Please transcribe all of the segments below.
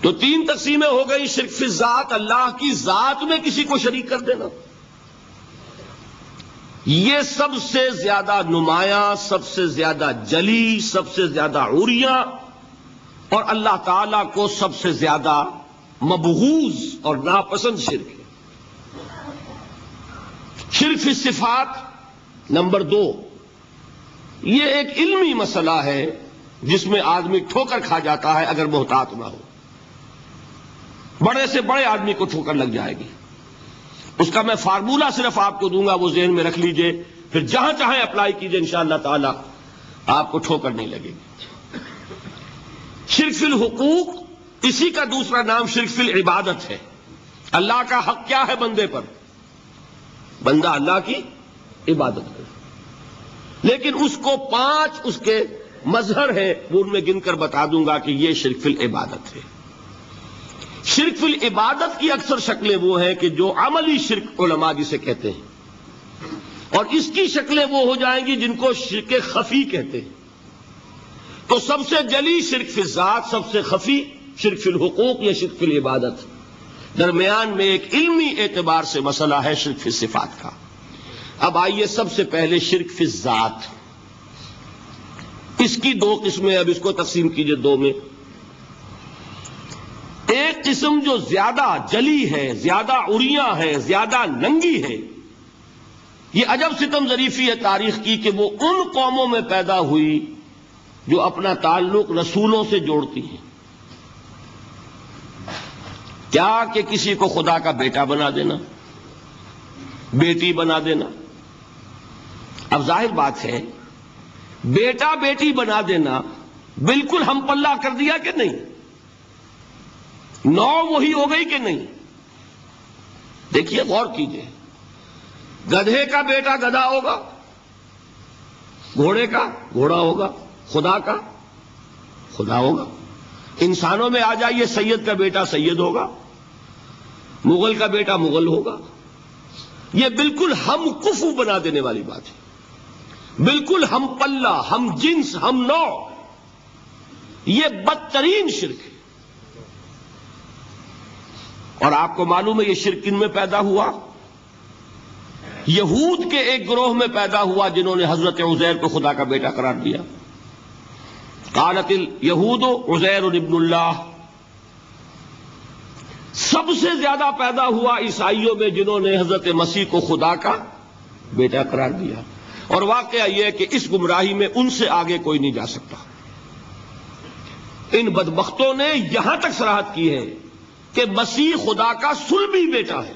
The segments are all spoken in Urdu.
تو تین تقسیمیں ہو گئی. شرک فی الذات، اللہ کی ذات میں کسی کو شریک کر دینا. یہ سب سے زیادہ نمایاں، سب سے زیادہ جلی، سب سے زیادہ عریاں اور اللہ تعالی کو سب سے زیادہ مبغوض اور ناپسند شرک ہے. شرک فی الصفات نمبر 2، یہ ایک علمی مسئلہ ہے جس میں آدمی ٹھوکر کھا جاتا ہے اگر محتاط نہ ہو. بڑے سے بڑے آدمی کو ٹھوکر لگ جائے گی. اس کا میں فارمولہ صرف آپ کو دوں گا، وہ ذہن میں رکھ لیجئے، پھر جہاں چاہیں اپلائی کیجئے، انشاءاللہ تعالی آپ کو ٹھوکر نہیں لگے گی. شرک فی الحقوق، اسی کا دوسرا نام شرک فی العبادت ہے. اللہ کا حق کیا ہے بندے پر؟ بندہ اللہ کی عبادت کرے. لیکن اس کو 5 اس کے مظہر ہیں، وہ ان میں گن کر بتا دوں گا کہ یہ شرک فی العبادت ہے. شرک فی العبادت کی اکثر شکلیں وہ ہیں کہ جو عملی شرک علماء جسے کہتے ہیں، اور اس کی شکلیں وہ ہو جائیں گی جن کو شرک خفی کہتے ہیں. تو سب سے جلی شرک فی الذات، سب سے خفی شرک فی الحقوق یا شرک فی العبادت. درمیان میں ایک علمی اعتبار سے مسئلہ ہے شرک فی الصفات کا. اب آئیے سب سے پہلے شرک فی الذات. اس کی 2 قسمیں، اب اس کو تقسیم کیجئے 2 میں. ایک قسم جو زیادہ جلی ہے، زیادہ عریاں ہے، زیادہ ننگی ہے، یہ عجب ستم ظریفی ہے تاریخ کی کہ وہ ان قوموں میں پیدا ہوئی جو اپنا تعلق رسولوں سے جوڑتی ہیں. کیا کہ کسی کو خدا کا بیٹا بنا دینا، بیٹی بنا دینا. اب ظاہر بات ہے، بیٹا بیٹی بنا دینا بالکل ہم پلہ کر دیا کہ نہیں؟ نو وہی ہو گئی کہ نہیں؟ دیکھیے، غور کیجئے. گدھے کا بیٹا گدھا ہوگا، گھوڑے کا گھوڑا ہوگا، خدا کا خدا ہوگا. انسانوں میں آ جائیے، سید کا بیٹا سید ہوگا، مغل کا بیٹا مغل ہوگا. یہ بالکل ہم کفو بنا دینے والی بات ہے، بالکل ہم پلہ، ہم جنس، ہم نوع. یہ بدترین شرک ہے. اور آپ کو معلوم ہے یہ شرک کن میں پیدا ہوا؟ یہود کے ایک گروہ میں پیدا ہوا جنہوں نے حضرت عزیر کو خدا کا بیٹا قرار دیا. قالت الیہود عزیر ابن اللہ. سب سے زیادہ پیدا ہوا عیسائیوں میں جنہوں نے حضرت مسیح کو خدا کا بیٹا قرار دیا. اور واقعہ یہ ہے کہ اس گمراہی میں ان سے آگے کوئی نہیں جا سکتا. ان بدبختوں نے یہاں تک صراحت کی ہے کہ مسیح خدا کا صلبی بیٹا ہے.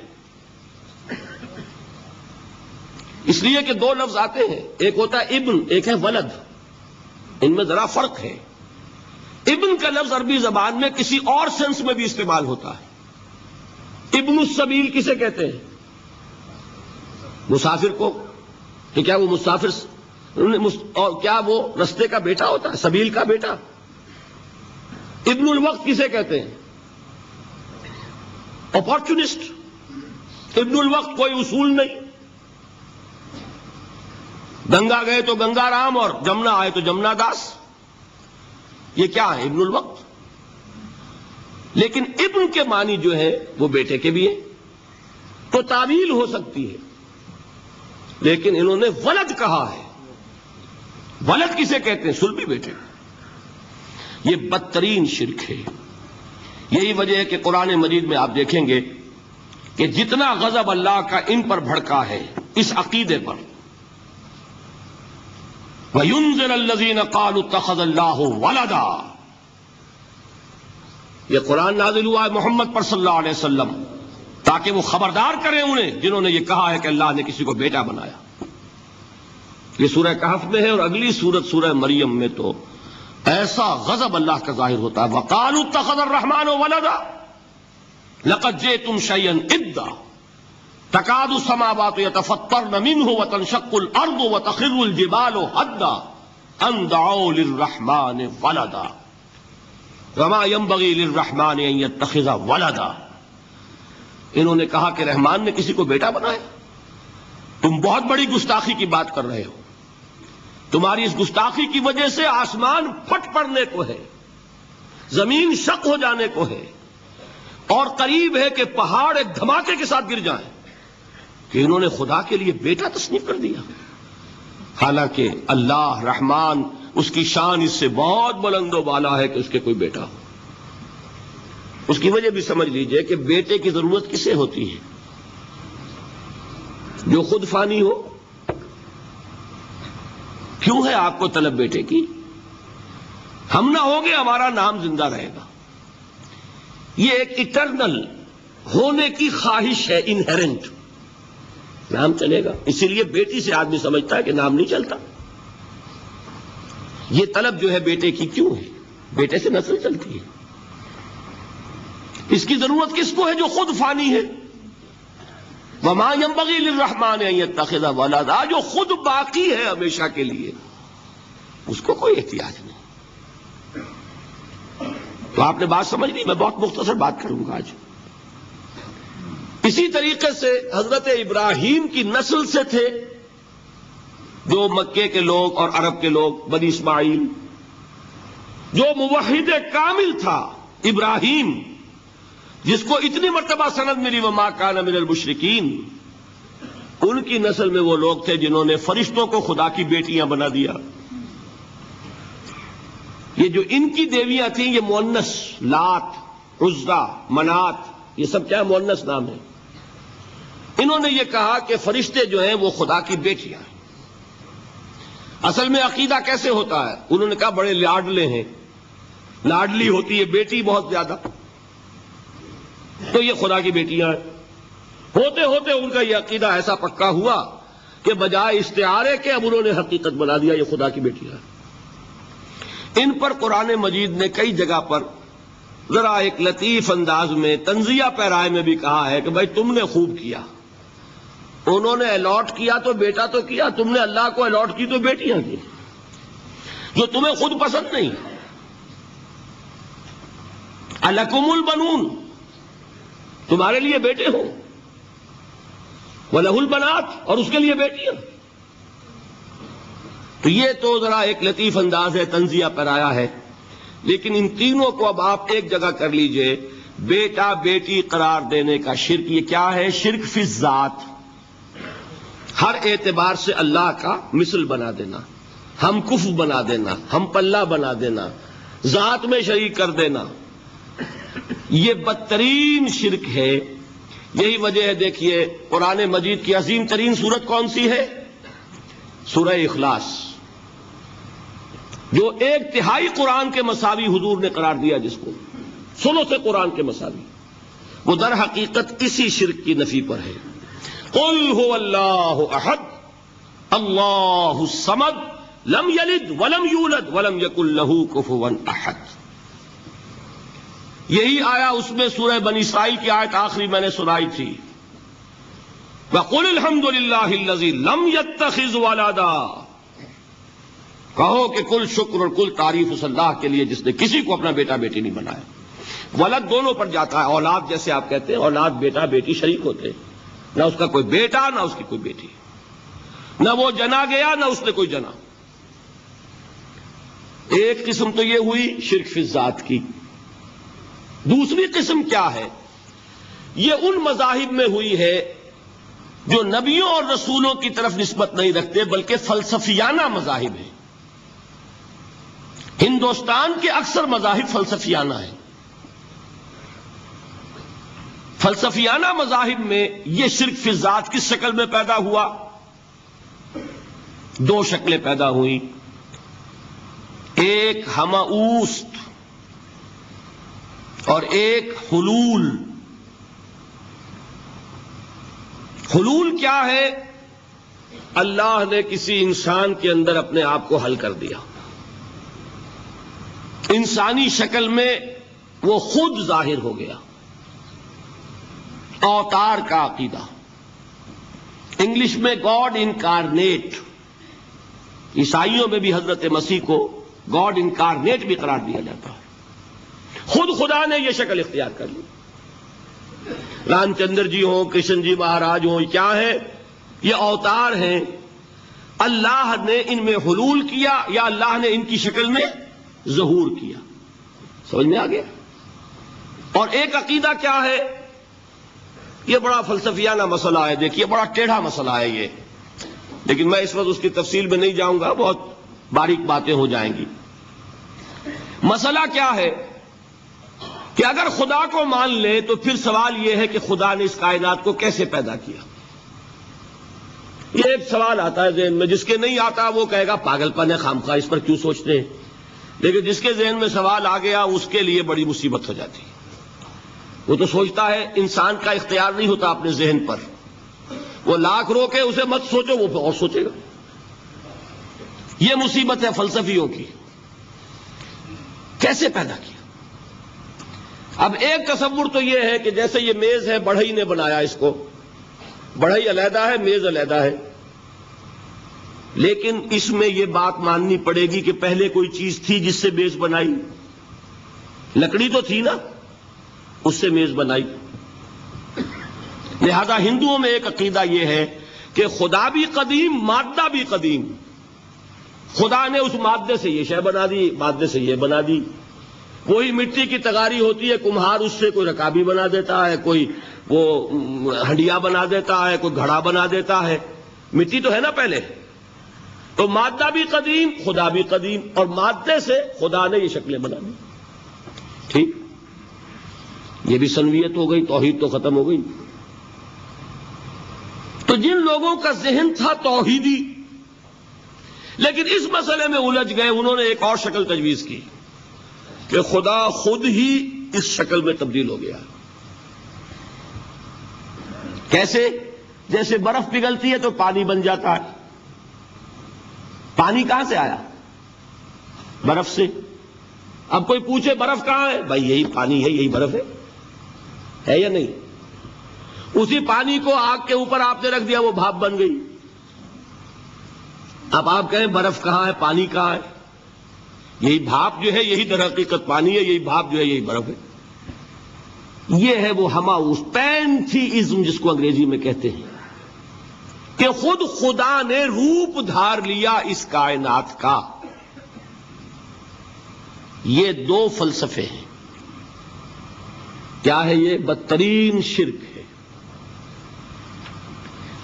اس لیے کہ 2 لفظ آتے ہیں، ایک ہوتا ہے ابن، ایک ہے ولد. ان میں ذرا فرق ہے. ابن کا لفظ عربی زبان میں کسی اور سینس میں بھی استعمال ہوتا ہے. ابن السبیل کسے کہتے ہیں؟ مسافر کو. کہ کیا وہ مسافر اور کیا وہ رستے کا بیٹا ہوتا ہے، سبیل کا بیٹا؟ ابن الوقت کسے کہتے ہیں؟ اپارچونسٹ. ابن الوقت کوئی اصول نہیں. گنگا گئے تو گنگا رام اور جمنا آئے تو جمنا داس. یہ کیا ہے؟ ابن الوقت. لیکن ابن کے معنی جو ہے وہ بیٹے کے بھی ہے، تو تعویل ہو سکتی ہے. لیکن انہوں نے ولد کہا ہے. ولد کسے کہتے ہیں؟ صلبی بیٹے. یہ بدترین شرک ہے. یہی وجہ ہے کہ قرآن مجید میں آپ دیکھیں گے کہ جتنا غضب اللہ کا ان پر بھڑکا ہے اس عقیدے پر. وَيُنذِرَ الَّذِينَ قَالُوا اتَّخَذَ اللَّهُ وَلَدًا. یہ قرآن نازل ہوا ہے محمد پر صلی اللہ علیہ وسلم تاکہ وہ خبردار کریں انہیں جنہوں نے یہ کہا ہے کہ اللہ نے کسی کو بیٹا بنایا. یہ سورہ کہف میں ہے، اور اگلی سورت سورہ مریم میں تو ایسا غضب اللہ کا ظاہر ہوتا ہے. وَقَالُوا اتَّخَذَ الرَّحْمَنُ وَلَدًا لَقَدْ جِئْتُمْ شَيْئًا إِدًّا تَكَادُ السَّمَاوَاتُ يَتَفَطَّرْنَ مِنْهُ وَتَنشَقُّ الْأَرْضُ وَتَخِرُّ الْجِبَالُ هَدًّا أَن دَعَوْا لِلرَّحْمَنِ وَلَدًا وَمَا يَنبَغِي لِلرَّحْمَنِ أَن يَتَّخِذَ وَلَدًا. انہوں نے کہا کہ رحمان نے کسی کو بیٹا بنایا. تم بہت بڑی گستاخی کی بات کر رہے ہو. تمہاری اس گستاخی کی وجہ سے آسمان پھٹ پڑنے کو ہے، زمین شق ہو جانے کو ہے اور قریب ہے کہ پہاڑ ایک دھماکے کے ساتھ گر جائیں کہ انہوں نے خدا کے لیے بیٹا تصنیف کر دیا. حالانکہ اللہ رحمان اس کی شان اس سے بہت بلند و بالا ہے کہ اس کے کوئی بیٹا ہو. اس کی وجہ بھی سمجھ لیجئے کہ بیٹے کی ضرورت کسے ہوتی ہے؟ جو خود فانی ہو. کیوں ہے آپ کو طلب بیٹے کی؟ ہم نہ ہوگے ہمارا نام زندہ رہے گا. یہ ایک اٹرنل ہونے کی خواہش ہے، انہیرنٹ. نام چلے گا، اسی لیے بیٹی سے آدمی سمجھتا ہے کہ نام نہیں چلتا. یہ طلب جو ہے بیٹے کی کیوں ہے؟ بیٹے سے نسل چلتی ہے. اس کی ضرورت کس کو ہے؟ جو خود فانی ہے. وما ينبغي للرحمن ان يتخذ ولدا، جو خود باقی ہے ہمیشہ کے لیے، اس کو کوئی احتیاج نہیں. تو آپ نے بات سمجھ لی. میں بہت مختصر بات کروں گا آج. اسی طریقے سے حضرت ابراہیم کی نسل سے تھے جو مکے کے لوگ اور عرب کے لوگ، بنی اسماعیل. جو موحد کامل تھا ابراہیم، جس کو اتنی مرتبہ سند ملی وما کان من المشرکین، ان کی نسل میں وہ لوگ تھے جنہوں نے فرشتوں کو خدا کی بیٹیاں بنا دیا. یہ جو ان کی دیویاں تھیں یہ مؤنث، لات، عزا، منات، یہ سب کیا مؤنث نام ہے. انہوں نے یہ کہا کہ فرشتے جو ہیں وہ خدا کی بیٹیاں ہیں. اصل میں عقیدہ کیسے ہوتا ہے؟ انہوں نے کہا بڑے لاڈلے ہیں، لاڈلی ہوتی ہے بیٹی بہت زیادہ، تو یہ خدا کی بیٹیاں ہیں. ہوتے ہوتے ان کا یہ عقیدہ ایسا پکا ہوا کہ بجائے استعارے کے اب انہوں نے حقیقت بنا دیا یہ خدا کی بیٹیاں ہیں. ان پر قرآن مجید نے کئی جگہ پر ذرا ایک لطیف انداز میں تنزیہ پیرائے میں بھی کہا ہے کہ بھائی تم نے خوب کیا. انہوں نے الاٹ کیا تو بیٹا تو کیا، تم نے اللہ کو الاٹ کی تو بیٹیاں کی، جو تمہیں خود پسند نہیں. الکم البنون، تمہارے لیے بیٹے ہو، وَلَهُ الْبَنَاتُ، اور اس کے لیے بیٹیاں. تو یہ تو ذرا ایک لطیف انداز ہے، تنزیہ پر آیا ہے. لیکن ان تینوں کو اب آپ ایک جگہ کر لیجئے. بیٹا بیٹی قرار دینے کا شرک، یہ کیا ہے؟ شرک فی الذات، ہر اعتبار سے اللہ کا مثل بنا دینا، ہم کف بنا دینا، ہم پلہ بنا دینا، ذات میں شریک کر دینا. یہ بدترین شرک ہے. یہی وجہ ہے دیکھیے قرآن مجید کی عظیم ترین سورت کون سی ہے؟ سورہ اخلاص، جو ایک تہائی قرآن کے مساوی حضور نے قرار دیا، جس کو سنو سے قرآن کے مساوی، وہ در حقیقت اسی شرک کی نفی پر ہے. قل هو اللہ احد اللہ الصمد لم یلد ولم یولد ولم یکن لہ کفوا احد. یہی آیا اس میں سورہ بنی اسرائیل کی آیت آخری میں نے سنائی تھی. وَقُلِ الْحَمْدُ لِلَّهِ الَّذِي لَمْ يَتَّخِذْ وَلَدًا، کہو کہ کل شکر اور کل تعریف اس اللہ کے لیے جس نے کسی کو اپنا بیٹا بیٹی نہیں بنایا. ولد دونوں پر جاتا ہے، اولاد جیسے آپ کہتے ہیں، اولاد بیٹا بیٹی شریک ہوتے ہیں، نہ اس کا کوئی بیٹا نہ اس کی کوئی بیٹی، نہ وہ جنا گیا نہ اس نے کوئی جنا. ایک قسم تو یہ ہوئی شرک فی الذات کی. دوسری قسم کیا ہے؟ یہ ان مذاہب میں ہوئی ہے جو نبیوں اور رسولوں کی طرف نسبت نہیں رکھتے بلکہ فلسفیانہ مذاہب ہیں. ہندوستان کے اکثر مذاہب فلسفیانہ ہیں. فلسفیانہ مذاہب میں یہ شرک فی الذات کس شکل میں پیدا ہوا؟ دو شکلیں پیدا ہوئیں. ایک ہماؤست اور ایک حلول. حلول کیا ہے؟ اللہ نے کسی انسان کے اندر اپنے آپ کو حل کر دیا، انسانی شکل میں وہ خود ظاہر ہو گیا. اوتار کا عقیدہ، انگلش میں گاڈ انکارنیٹ. عیسائیوں میں بھی حضرت مسیح کو گاڈ انکارنیٹ بھی قرار دیا جاتا ہے. خود خدا نے یہ شکل اختیار کر لی. رام چندر جی ہوں، کرشن جی مہاراج ہوں، کیا ہے؟ یہ اوتار ہیں. اللہ نے ان میں حلول کیا یا اللہ نے ان کی شکل میں ظہور کیا. سمجھ میں آ گیا؟ اور ایک عقیدہ کیا ہے؟ یہ بڑا فلسفیانہ مسئلہ ہے، دیکھیے بڑا ٹیڑھا مسئلہ ہے یہ، لیکن میں اس وقت اس کی تفصیل میں نہیں جاؤں گا، بہت باریک باتیں ہو جائیں گی۔ مسئلہ کیا ہے کہ اگر خدا کو مان لے تو پھر سوال یہ ہے کہ خدا نے اس کائنات کو کیسے پیدا کیا؟ یہ ایک سوال آتا ہے ذہن میں، جس کے نہیں آتا وہ کہے گا پاگل پن ہے، خامخواہ اس پر کیوں سوچتے ہیں، لیکن جس کے ذہن میں سوال آ گیا اس کے لیے بڑی مصیبت ہو جاتی ہے۔ وہ تو سوچتا ہے، انسان کا اختیار نہیں ہوتا اپنے ذہن پر، وہ لاکھ روکے اسے مت سوچو، وہ اور سوچے گا۔ یہ مصیبت ہے فلسفیوں کی، کیسے پیدا کیا؟ اب ایک تصور تو یہ ہے کہ جیسے یہ میز ہے، بڑھئی نے بنایا اس کو، بڑھئی علیحدہ ہے، میز علیحدہ ہے، لیکن اس میں یہ بات ماننی پڑے گی کہ پہلے کوئی چیز تھی جس سے میز بنائی، لکڑی تو تھی نا، اس سے میز بنائی۔ لہذا ہندوؤں میں ایک عقیدہ یہ ہے کہ خدا بھی قدیم، مادہ بھی قدیم، خدا نے اس مادے سے یہ شے بنا دی، مادے سے یہ بنا دی۔ وہی مٹی کی تغاری ہوتی ہے، کمہار اس سے کوئی رکابی بنا دیتا ہے، کوئی وہ ہنڈیا بنا دیتا ہے، کوئی گھڑا بنا دیتا ہے، مٹی تو ہے نا پہلے۔ تو مادہ بھی قدیم، خدا بھی قدیم، اور مادے سے خدا نے یہ شکلیں بنا دی۔ ٹھیک، یہ بھی سنویت ہو گئی، توحید تو ختم ہو گئی۔ تو جن لوگوں کا ذہن تھا توحیدی لیکن اس مسئلے میں الجھ گئے، انہوں نے ایک اور شکل تجویز کی کہ خدا خود ہی اس شکل میں تبدیل ہو گیا۔ کیسے؟ جیسے برف پگھلتی ہے تو پانی بن جاتا ہے۔ پانی کہاں سے آیا؟ برف سے۔ اب کوئی پوچھے برف کہاں ہے؟ بھائی یہی پانی ہے، یہی برف ہے یا نہیں؟ اسی پانی کو آگ کے اوپر آپ نے رکھ دیا، وہ بھاپ بن گئی۔ اب آپ کہیں برف کہاں ہے، پانی کہاں ہے؟ یہی بھاپ جو ہے یہی در حقیقت پانی ہے، یہی بھاپ جو ہے یہی برف ہے۔ یہ ہے وہ ہماؤس پینتھیزم جس کو انگریزی میں کہتے ہیں، کہ خود خدا نے روپ دھار لیا اس کائنات کا۔ یہ دو فلسفے ہیں۔ کیا ہے یہ؟ بدترین شرک ہے۔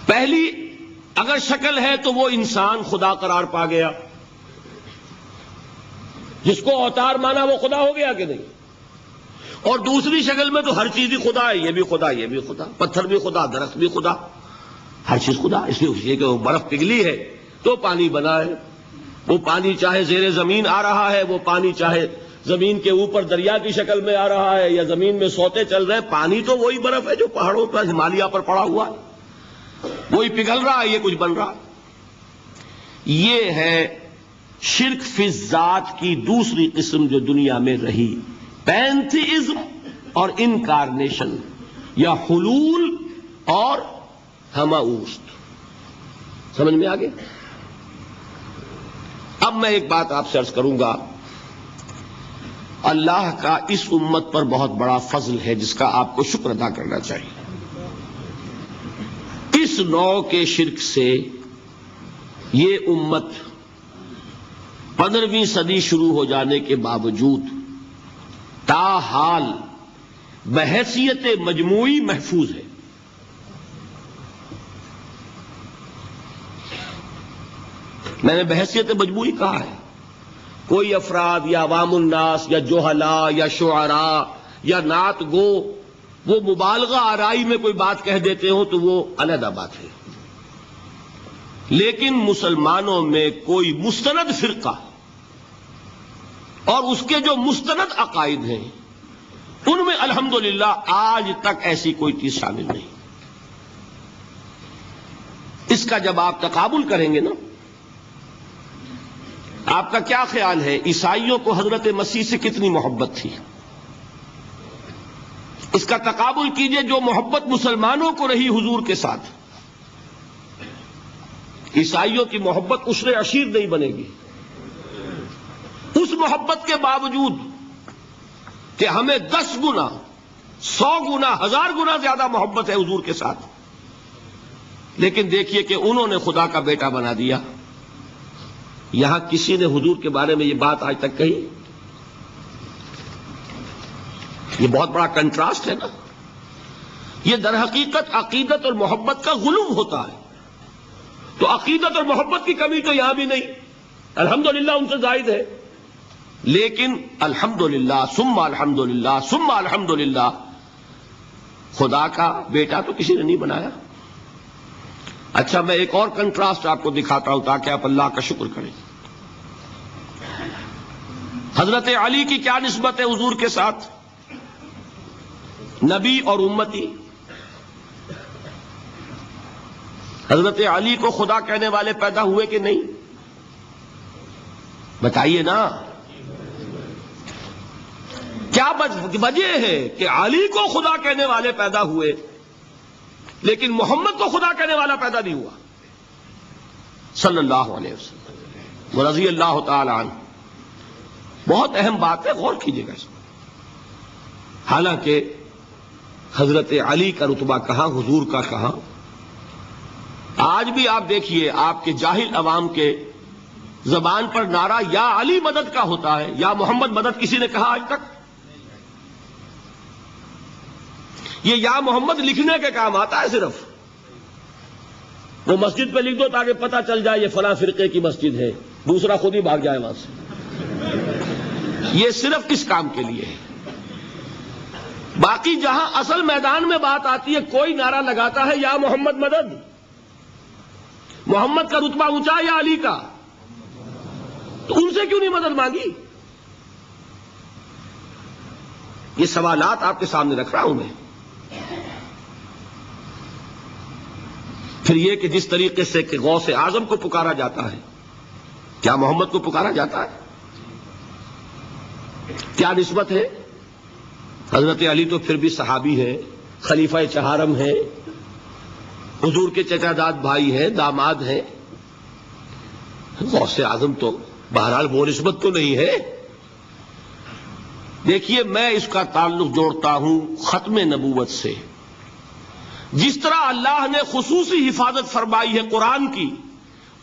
پہلی اگر شکل ہے تو وہ انسان خدا قرار پا گیا، جس کو اوتار مانا وہ خدا ہو گیا کہ نہیں؟ اور دوسری شکل میں تو ہر چیز ہی خدا ہے، یہ بھی خدا، یہ بھی خدا، پتھر بھی خدا، درخت بھی خدا، ہر چیز خدا۔ اس لیے کہ وہ برف پگھلی ہے تو پانی بنا ہے، وہ پانی چاہے زیر زمین آ رہا ہے، وہ پانی چاہے زمین کے اوپر دریا کی شکل میں آ رہا ہے یا زمین میں سوتے چل رہے ہیں، پانی تو وہی برف ہے جو پہاڑوں پر ہمالیہ پر پڑا ہوا ہے، وہی پگھل رہا ہے، یہ کچھ بن رہا ہے۔ یہ ہے شرک فی الذات کی دوسری قسم جو دنیا میں رہی، پینتھیزم اور انکارنیشن، یا حلول اور ہماؤست۔ سمجھ میں آگے؟ اب میں ایک بات آپ سے عرض کروں گا، اللہ کا اس امت پر بہت بڑا فضل ہے جس کا آپ کو شکر ادا کرنا چاہیے۔ اس نوع کے شرک سے یہ امت 15ویں صدی شروع ہو جانے کے باوجود تاحال بحیثیت مجموعی محفوظ ہے۔ میں نے بحیثیت مجموعی کہا ہے، کوئی افراد یا عوام الناس یا جوہلا یا شعراء یا نعت گو وہ مبالغہ آرائی میں کوئی بات کہہ دیتے ہوں تو وہ علیحدہ بات ہے، لیکن مسلمانوں میں کوئی مستند فرقہ اور اس کے جو مستند عقائد ہیں ان میں الحمدللہ آج تک ایسی کوئی چیز شامل نہیں۔ اس کا جب آپ تقابل کریں گے نا، آپ کا کیا خیال ہے عیسائیوں کو حضرت مسیح سے کتنی محبت تھی؟ اس کا تقابل کیجئے جو محبت مسلمانوں کو رہی حضور کے ساتھ، عیسائیوں کی محبت عشر عشیر نہیں بنے گی۔ اس محبت کے باوجود کہ ہمیں 10 گنا 100 گنا 1000 گنا زیادہ محبت ہے حضور کے ساتھ، لیکن دیکھیے کہ انہوں نے خدا کا بیٹا بنا دیا۔ یہاں کسی نے حضور کے بارے میں یہ بات آج تک کہی؟ یہ بہت بڑا کنٹراسٹ ہے نا. یہ در حقیقت عقیدت اور محبت کا غلو ہوتا ہے. تو عقیدت اور محبت کی کمی تو یہاں بھی نہیں، الحمدللہ ان سے زائد ہے. لیکن الحمدللہ ثم الحمدللہ ثم الحمدللہ، خدا کا بیٹا تو کسی نے نہیں بنایا. اچھا میں ایک اور کنٹراسٹ آپ کو دکھاتا ہوں تاکہ آپ اللہ کا شکر کریں. حضرت علی کی کیا نسبت ہے حضور کے ساتھ؟ نبی اور امتی. حضرت علی کو خدا کہنے والے پیدا ہوئے کہ نہیں؟ بتائیے نا. کیا وجہ ہے کہ علی کو خدا کہنے والے پیدا ہوئے لیکن محمد کو خدا کہنے والا پیدا نہیں ہوا صلی اللہ علیہ وسلم رضی اللہ تعالی عنہ؟ بہت اہم بات ہے، غور کیجیے گا اس میں. حالانکہ حضرت علی کا رتبہ کہاں، حضور کا کہاں. آج بھی آپ دیکھیے آپ کے جاہل عوام کے زبان پر نعرہ یا علی مدد کا ہوتا ہے، یا محمد مدد کسی نے کہا آج تک؟ یہ یا محمد لکھنے کے کام آتا ہے صرف. وہ مسجد پہ لکھ دو تاکہ پتہ چل جائے یہ فلاں فرقے کی مسجد ہے، دوسرا خود ہی بھاگ جائے وہاں سے. یہ صرف کس کام کے لیے ہے؟ باقی جہاں اصل میدان میں بات آتی ہے کوئی نعرہ لگاتا ہے یا محمد مدد. محمد کا رتبہ اونچا یا علی کا؟ تو ان سے کیوں نہیں مدد مانگی؟ یہ سوالات آپ کے سامنے رکھ رہا ہوں میں. پھر یہ کہ جس طریقے سے کہ غوث اعظم کو پکارا جاتا ہے، کیا محمد کو پکارا جاتا ہے؟ کیا نسبت ہے؟ حضرت علی تو پھر بھی صحابی ہیں، خلیفہ چہارم ہیں، حضور کے چچا داد بھائی ہیں، داماد ہیں. غوث اعظم تو بہرحال وہ نسبت تو نہیں ہے. دیکھیے میں اس کا تعلق جوڑتا ہوں ختم نبوت سے. جس طرح اللہ نے خصوصی حفاظت فرمائی ہے قرآن کی،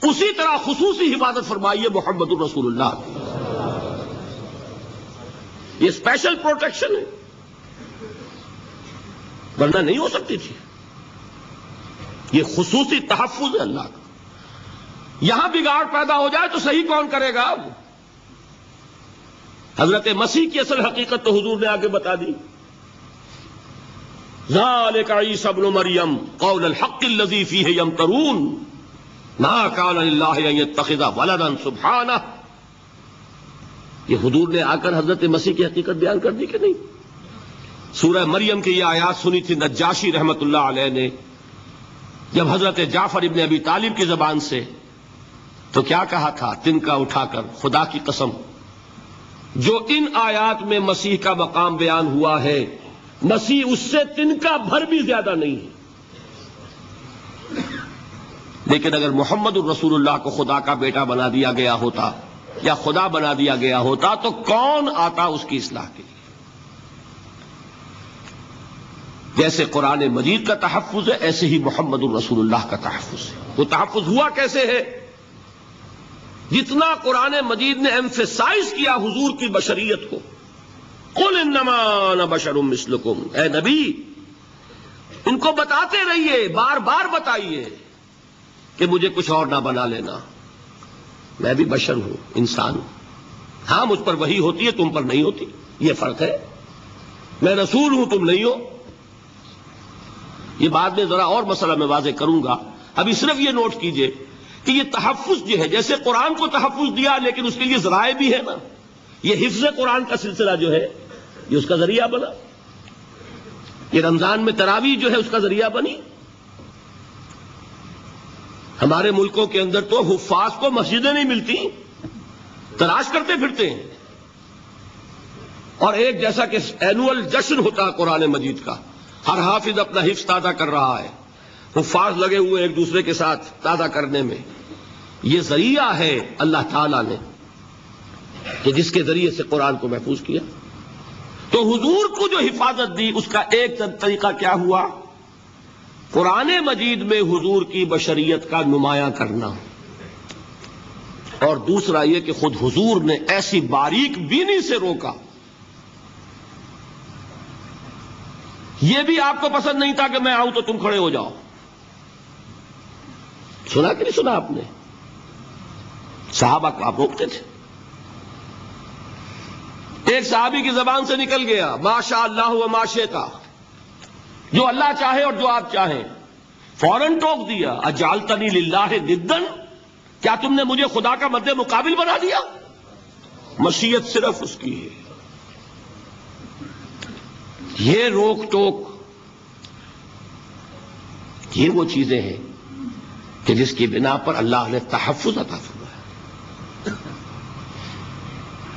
اسی طرح خصوصی حفاظت فرمائی ہے محمد الرسول اللہ کی. یہ اسپیشل پروٹیکشن ہے، ورنہ نہیں ہو سکتی تھی. یہ خصوصی تحفظ ہے اللہ کا. یہاں بگاڑ پیدا ہو جائے تو صحیح کون کرے گا؟ اب حضرت مسیح کی اصل حقیقت تو حضور نے آگے بتا دی. ذالک عیسی ابن مریم قول الحق الذی فیہ یمترون ما کان للہ ان یتخذ ولدا سبحانہ. یہ حضور نے آ کر حضرت مسیح کی حقیقت بیان کر دی کہ نہیں؟ سورہ مریم کی یہ آیات سنی تھی نجاشی رحمت اللہ علیہ نے جب حضرت جعفر ابن ابی طالب کی زبان سے، تو کیا کہا تھا تنکا اٹھا کر، خدا کی قسم جو ان آیات میں مسیح کا مقام بیان ہوا ہے مسیح اس سے تنکا بھر بھی زیادہ نہیں ہے. لیکن اگر محمد الرسول اللہ کو خدا کا بیٹا بنا دیا گیا ہوتا یا خدا بنا دیا گیا ہوتا تو کون آتا اس کی اصلاح کے لیے؟ جیسے قرآن مجید کا تحفظ ہے ایسے ہی محمد الرسول اللہ کا تحفظ ہے. وہ تحفظ ہوا کیسے ہے؟ جتنا قرآن مجید نے ایمفیسائز کیا حضور کی بشریت کو، قل انما انا بشر مثلکم، اے نبی ان کو بتاتے رہیے، بار بار بتائیے کہ مجھے کچھ اور نہ بنا لینا، میں بھی بشر ہوں، انسان ہوں. ہاں مجھ پر وحی ہوتی ہے، تم پر نہیں ہوتی، یہ فرق ہے. میں رسول ہوں، تم نہیں ہو. یہ بعد میں ذرا اور مسئلہ میں واضح کروں گا. ابھی صرف یہ نوٹ کیجئے کہ یہ تحفظ جو ہے، جیسے قرآن کو تحفظ دیا لیکن اس کے لیے ذرائع بھی ہے نا. یہ حفظ قرآن کا سلسلہ جو ہے یہ اس کا ذریعہ بنا. یہ رمضان میں تراویح جو ہے اس کا ذریعہ بنی. ہمارے ملکوں کے اندر تو حفاظ کو مسجدیں نہیں ملتی، تلاش کرتے پھرتے ہیں. اور ایک جیسا کہ اینول جشن ہوتا ہے قرآن مجید کا، ہر حافظ اپنا حفظ تازہ کر رہا ہے، حفاظ لگے ہوئے ایک دوسرے کے ساتھ تازہ کرنے میں. یہ ذریعہ ہے اللہ تعالیٰ نے کہ جس کے ذریعے سے قرآن کو محفوظ کیا. تو حضور کو جو حفاظت دی اس کا ایک طریقہ کیا ہوا؟ قرآن مجید میں حضور کی بشریت کا نمایاں کرنا، اور دوسرا یہ کہ خود حضور نے ایسی باریک بینی سے روکا یہ بھی آپ کو پسند نہیں تھا کہ میں آؤں تو تم کھڑے ہو جاؤ. سنا کہ نہیں سنا آپ نے؟ صحابہ کو آپ روکتے تھے. ایک صحابی کی زبان سے نکل گیا ما شاء اللہ و ما شئت، جو اللہ چاہے اور جو آپ چاہیں. فوراً ٹوک دیا اجعلتنی للہ ندا، کیا تم نے مجھے خدا کا مد مقابل بنا دیا؟ مشیت صرف اس کی ہے. یہ روک ٹوک، یہ وہ چیزیں ہیں کہ جس کی بنا پر اللہ نے تحفظ عطا فرمایا.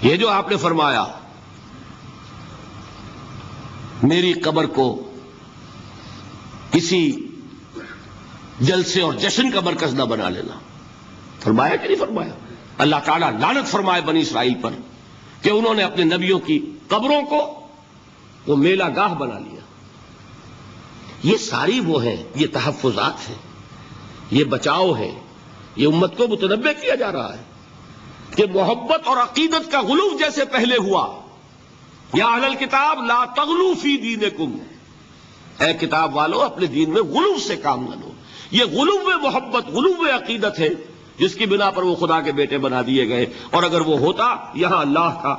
یہ جو آپ نے فرمایا میری قبر کو کسی جلسے اور جشن کا مرکز نہ بنا لینا، فرمایا کہ نہیں فرمایا؟ اللہ تعالیٰ لعنت فرمائے بنی اسرائیل پر کہ انہوں نے اپنے نبیوں کی قبروں کو وہ میلہ گاہ بنا لیا. یہ ساری وہ ہیں، یہ تحفظات ہیں، یہ بچاؤ ہے. یہ امت کو متنبہ کیا جا رہا ہے کہ محبت اور عقیدت کا غلو جیسے پہلے ہوا، یا اہل الکتاب لا تغلو فی دینکم، اے کتاب والو اپنے دین میں غلو سے کام نہ لو. یہ غلو محبت، غلو عقیدت ہے جس کی بنا پر وہ خدا کے بیٹے بنا دیے گئے. اور اگر وہ ہوتا یہاں اللہ کا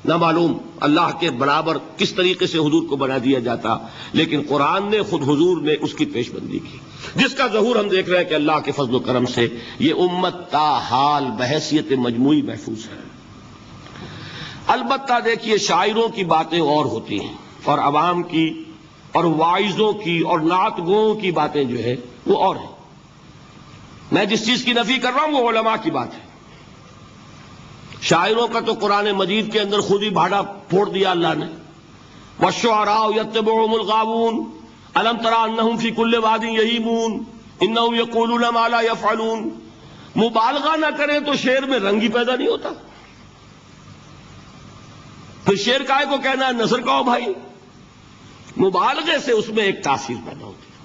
نہ معلوم اللہ کے برابر کس طریقے سے حضور کو بنا دیا جاتا. لیکن قرآن نے خود حضور نے اس کی پیش بندی کی، جس کا ظہور ہم دیکھ رہے ہیں کہ اللہ کے فضل و کرم سے یہ امت تا حال بحیثیت مجموعی محفوظ ہے. البتہ دیکھیے شاعروں کی باتیں اور ہوتی ہیں، اور عوام کی اور واعظوں کی اور نعت گوؤں کی باتیں جو ہے وہ اور ہیں. میں جس چیز کی نفی کر رہا ہوں وہ علماء کی بات ہے. شاعروں کا تو قرآن مجید کے اندر خود ہی بھاڑا پھوڑ دیا اللہ نے. والشعراء یتبعهم الغاوون الم تر انہم فی کل واد یہیمون انہم یقولون ما لا یفعلون. مبالغہ نہ کریں تو شعر میں رنگ ہی پیدا نہیں ہوتا. پھر شعر کائے کو کہنا ہے نثر کہو بھائی. مبالغے سے اس میں ایک تاثیر پیدا ہوتی ہے.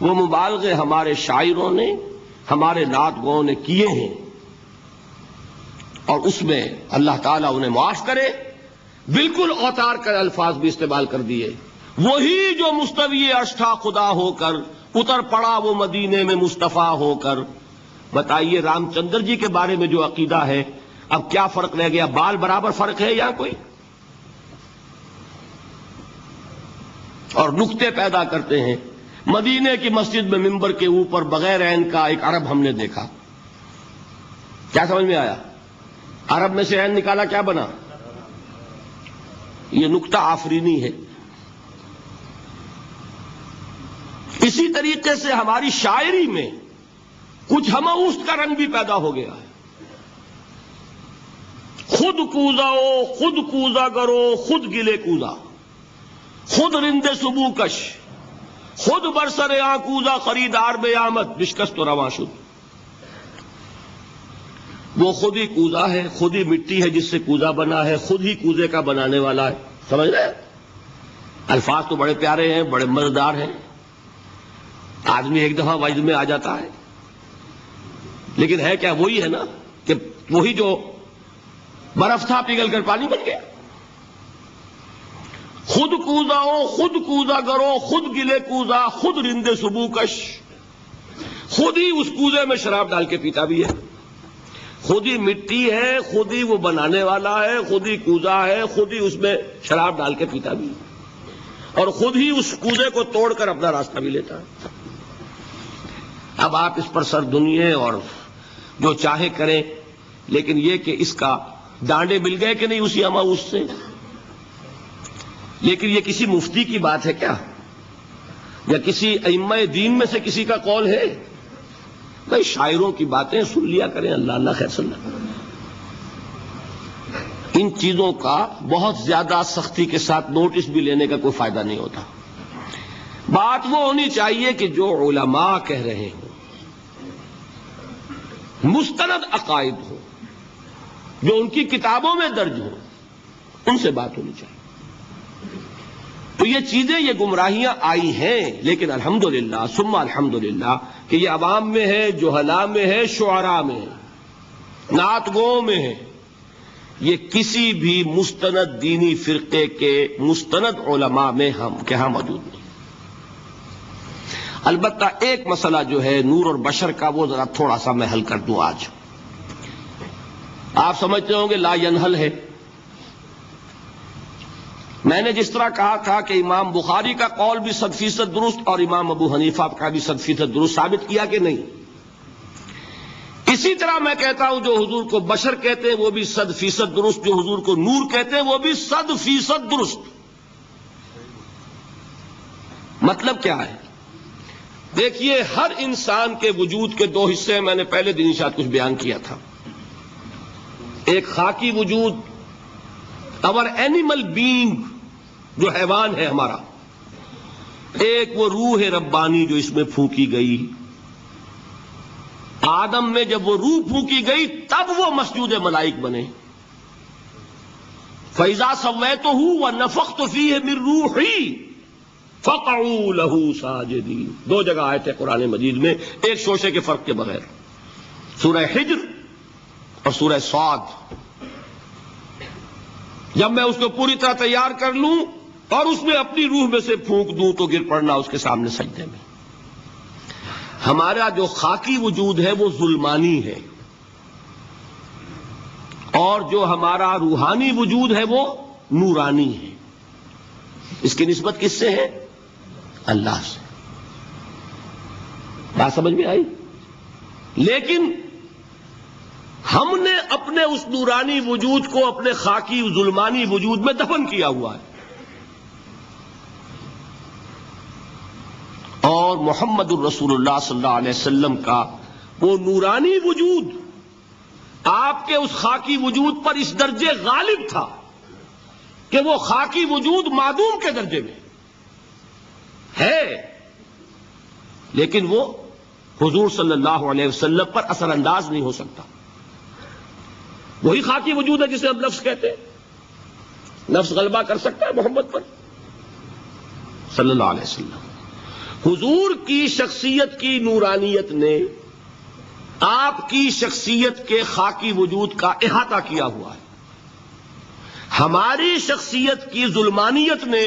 وہ مبالغے ہمارے شاعروں نے ہمارے نعت گوؤں نے کیے ہیں، اور اس میں اللہ تعالیٰ انہیں معاف کرے بالکل اوتار کر الفاظ بھی استعمال کر دیے. وہی جو مستوی عرش تھا خدا ہو کر اتر پڑا وہ مدینے میں مصطفیٰ ہو کر. بتائیے رام چندر جی کے بارے میں جو عقیدہ ہے، اب کیا فرق رہ گیا؟ بال برابر فرق ہے یہاں کوئی؟ اور نکتے پیدا کرتے ہیں. مدینے کی مسجد میں ممبر کے اوپر بغیر عین کا ایک عرب ہم نے دیکھا. کیا سمجھ میں آیا؟ عرب میں سے عین نکالا کیا بنا؟ یہ نکتہ آفرینی ہے. اسی طریقے سے ہماری شاعری میں کچھ ہماؤست کا رنگ بھی پیدا ہو گیا ہے. خود کوزاؤ خود کوزا کرو خود گلے کوزا، خود رندے صبو کش، خود برسر آکوزا خریدار بے آمد بشکست و رواں شد. وہ خود ہی کوزا ہے، خود ہی مٹی ہے جس سے کوزا بنا ہے، خود ہی کوزے کا بنانے والا ہے. سمجھ رہے؟ الفاظ تو بڑے پیارے ہیں، بڑے مزیدار ہیں. آدمی ایک دفعہ وجد میں آ جاتا ہے، لیکن ہے کیا؟ وہی ہے نا کہ وہی جو برف تھا پگھل کر پانی بن گیا. خود کوزاؤ خود کوزا کرو خود گلے کوزا خود رندے صبو کش. خود ہی اس کوزے میں شراب ڈال کے پیتا بھی ہے، خود ہی مٹی ہے، خود ہی وہ بنانے والا ہے، خود ہی کوزا ہے، خود ہی اس میں شراب ڈال کے پیتا بھی ہے، اور خود ہی اس کوزے کو توڑ کر اپنا راستہ بھی لیتا ہے. اب آپ اس پر سر دنیے اور جو چاہے کریں، لیکن یہ کہ اس کا ڈانڈے مل گئے کہ نہیں اسی ہماؤس سے. لیکن یہ کسی مفتی کی بات ہے کیا؟ یا کسی ائمہ دین میں سے کسی کا قول ہے؟ بھائی شاعروں کی باتیں سن لیا کریں. اللہ اللہ خیر صلی اللہ. ان چیزوں کا بہت زیادہ سختی کے ساتھ نوٹس بھی لینے کا کوئی فائدہ نہیں ہوتا. بات وہ ہونی چاہیے کہ جو علماء کہہ رہے ہوں، مستند عقائد ہو جو ان کی کتابوں میں درج ہو، ان سے بات ہونی چاہیے. تو یہ چیزیں، یہ گمراہیاں آئی ہیں، لیکن الحمدللہ ثم الحمدللہ کہ یہ عوام میں ہے، جہلاء میں ہے، شعراء میں ہے، نعت گوؤں میں ہے. یہ کسی بھی مستند دینی فرقے کے مستند علماء میں ہاں موجود نہیں. البتہ ایک مسئلہ جو ہے نور اور بشر کا، وہ ذرا تھوڑا سا میں حل کر دوں. آج آپ سمجھتے ہوں گے لا ینحل ہے. میں نے جس طرح کہا تھا کہ امام بخاری کا قول بھی 100% درست اور امام ابو حنیفہ کا بھی 100% درست ثابت کیا کہ نہیں، اسی طرح میں کہتا ہوں جو حضور کو بشر کہتے ہیں وہ بھی 100% درست، جو حضور کو نور کہتے ہیں وہ بھی 100% درست. مطلب کیا ہے؟ دیکھیے، ہر انسان کے وجود کے دو حصے ہیں. میں نے پہلے دن شاید کچھ بیان کیا تھا. ایک خاکی وجود، اور اینیمل بینگ جو حیوان ہے ہمارا. ایک وہ روح ربانی جو اس میں پھونکی گئی. آدم میں جب وہ روح پھونکی گئی تب وہ مسجود ملائک بنے. فَإِذَا سَوَّيْتُهُ وَنَفَخْتُ فِيهِ مِن رُّوحِي فَقَعُوا لَهُ سَاجِدِينَ. دو جگہ آئے تھے قرآن مجید میں ایک شوشے کے فرق کے بغیر، سورہ حجر اور سورہ صاد. جب میں اس کو پوری طرح تیار کر لوں اور اس میں اپنی روح میں سے پھونک دوں تو گر پڑنا اس کے سامنے سجدے میں. ہمارا جو خاکی وجود ہے وہ ظلمانی ہے، اور جو ہمارا روحانی وجود ہے وہ نورانی ہے. اس کی نسبت کس سے ہے؟ اللہ سے. بات سمجھ میں آئی؟ لیکن ہم نے اپنے اس نورانی وجود کو اپنے خاکی ظلمانی وجود میں دفن کیا ہوا ہے. اور محمد الرسول اللہ صلی اللہ علیہ وسلم کا وہ نورانی وجود آپ کے اس خاکی وجود پر اس درجے غالب تھا کہ وہ خاکی وجود معدوم کے درجے میں ہے، لیکن وہ حضور صلی اللہ علیہ وسلم پر اثر انداز نہیں ہو سکتا. وہی خاکی وجود ہے جسے ہم نفس کہتے ہیں. نفس غلبہ کر سکتا ہے محمد پر صلی اللہ علیہ وسلم. حضور کی شخصیت کی نورانیت نے آپ کی شخصیت کے خاکی وجود کا احاطہ کیا ہوا ہے. ہماری شخصیت کی ظلمانیت نے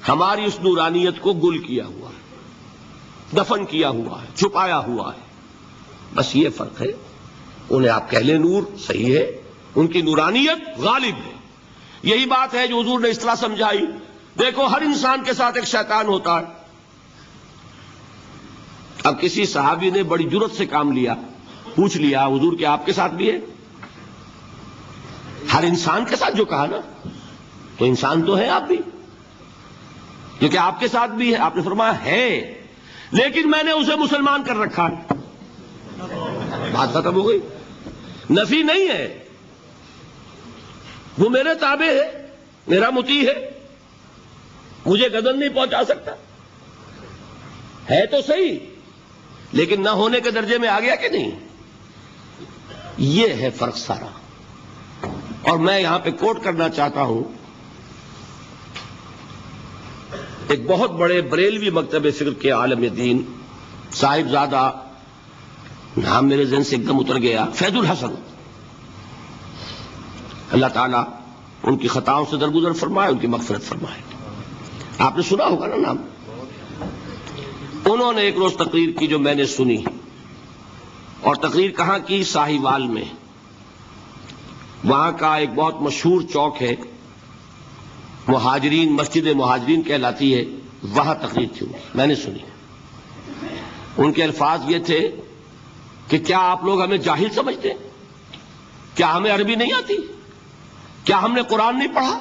ہماری اس نورانیت کو گل کیا ہوا ہے، دفن کیا ہوا ہے، چھپایا ہوا ہے. بس یہ فرق ہے. انہیں آپ کہہ لیں نور، صحیح ہے، ان کی نورانیت غالب ہے. یہی بات ہے جو حضور نے اس طرح سمجھائی. دیکھو، ہر انسان کے ساتھ ایک شیطان ہوتا ہے. اب کسی صحابی نے بڑی جرت سے کام لیا، پوچھ لیا حضور کہ آپ کے ساتھ بھی ہے؟ ہر انسان کے ساتھ جو کہا نا، تو انسان تو ہے آپ بھی، کیونکہ آپ کے ساتھ بھی ہے. آپ نے فرمایا ہے، لیکن میں نے اسے مسلمان کر رکھا ہے. بات ختم ہو گئی. نفی نہیں ہے، وہ میرے تابع ہے، میرا مطیع ہے، مجھے گدن نہیں پہنچا سکتا. ہے تو صحیح، لیکن نہ ہونے کے درجے میں آ گیا کہ نہیں. یہ ہے فرق سارا. اور میں یہاں پہ کوٹ کرنا چاہتا ہوں ایک بہت بڑے بریلوی مکتب فکر کے عالم دین، صاحبزادہ، نام میرے ذہن سے ایک دم اتر گیا، فیض الحسن. اللہ تعالیٰ ان کی خطاؤں سے درگزر فرمائے، ان کی مغفرت فرمائے. آپ نے سنا ہوگا نا نام. انہوں نے ایک روز تقریر کی جو میں نے سنی، اور تقریر کہاں کی؟ ساہیوال میں. وہاں کا ایک بہت مشہور چوک ہے، مہاجرین، مسجد مہاجرین کہلاتی ہے، وہاں تقریر تھی. میں نے سنی. ان کے الفاظ یہ تھے کہ کیا آپ لوگ ہمیں جاہل سمجھتے ہیں؟ کیا ہمیں عربی نہیں آتی؟ کیا ہم نے قرآن نہیں پڑھا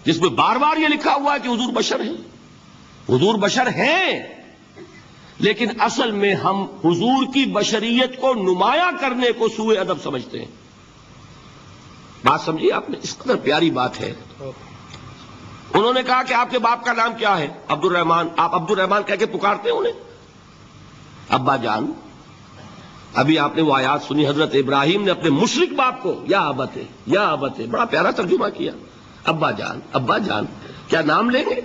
جس میں بار بار یہ لکھا ہوا ہے کہ حضور بشر ہیں؟ حضور بشر ہیں، لیکن اصل میں ہم حضور کی بشریت کو نمایاں کرنے کو سوء ادب سمجھتے ہیں. بات سمجھی آپ نے؟ اس قدر پیاری بات ہے. انہوں نے کہا کہ آپ کے باپ کا نام کیا ہے؟ عبد الرحمان. آپ عبد الرحمان کہہ کے پکارتے ہیں انہیں؟ ابا جان. ابھی آپ نے وہ آیات سنی، حضرت ابراہیم نے اپنے مشرک باپ کو یا ابت ہے، یا ابت ہے، بڑا پیارا ترجمہ کیا. ابا جان، ابا جان. کیا نام لیں گے؟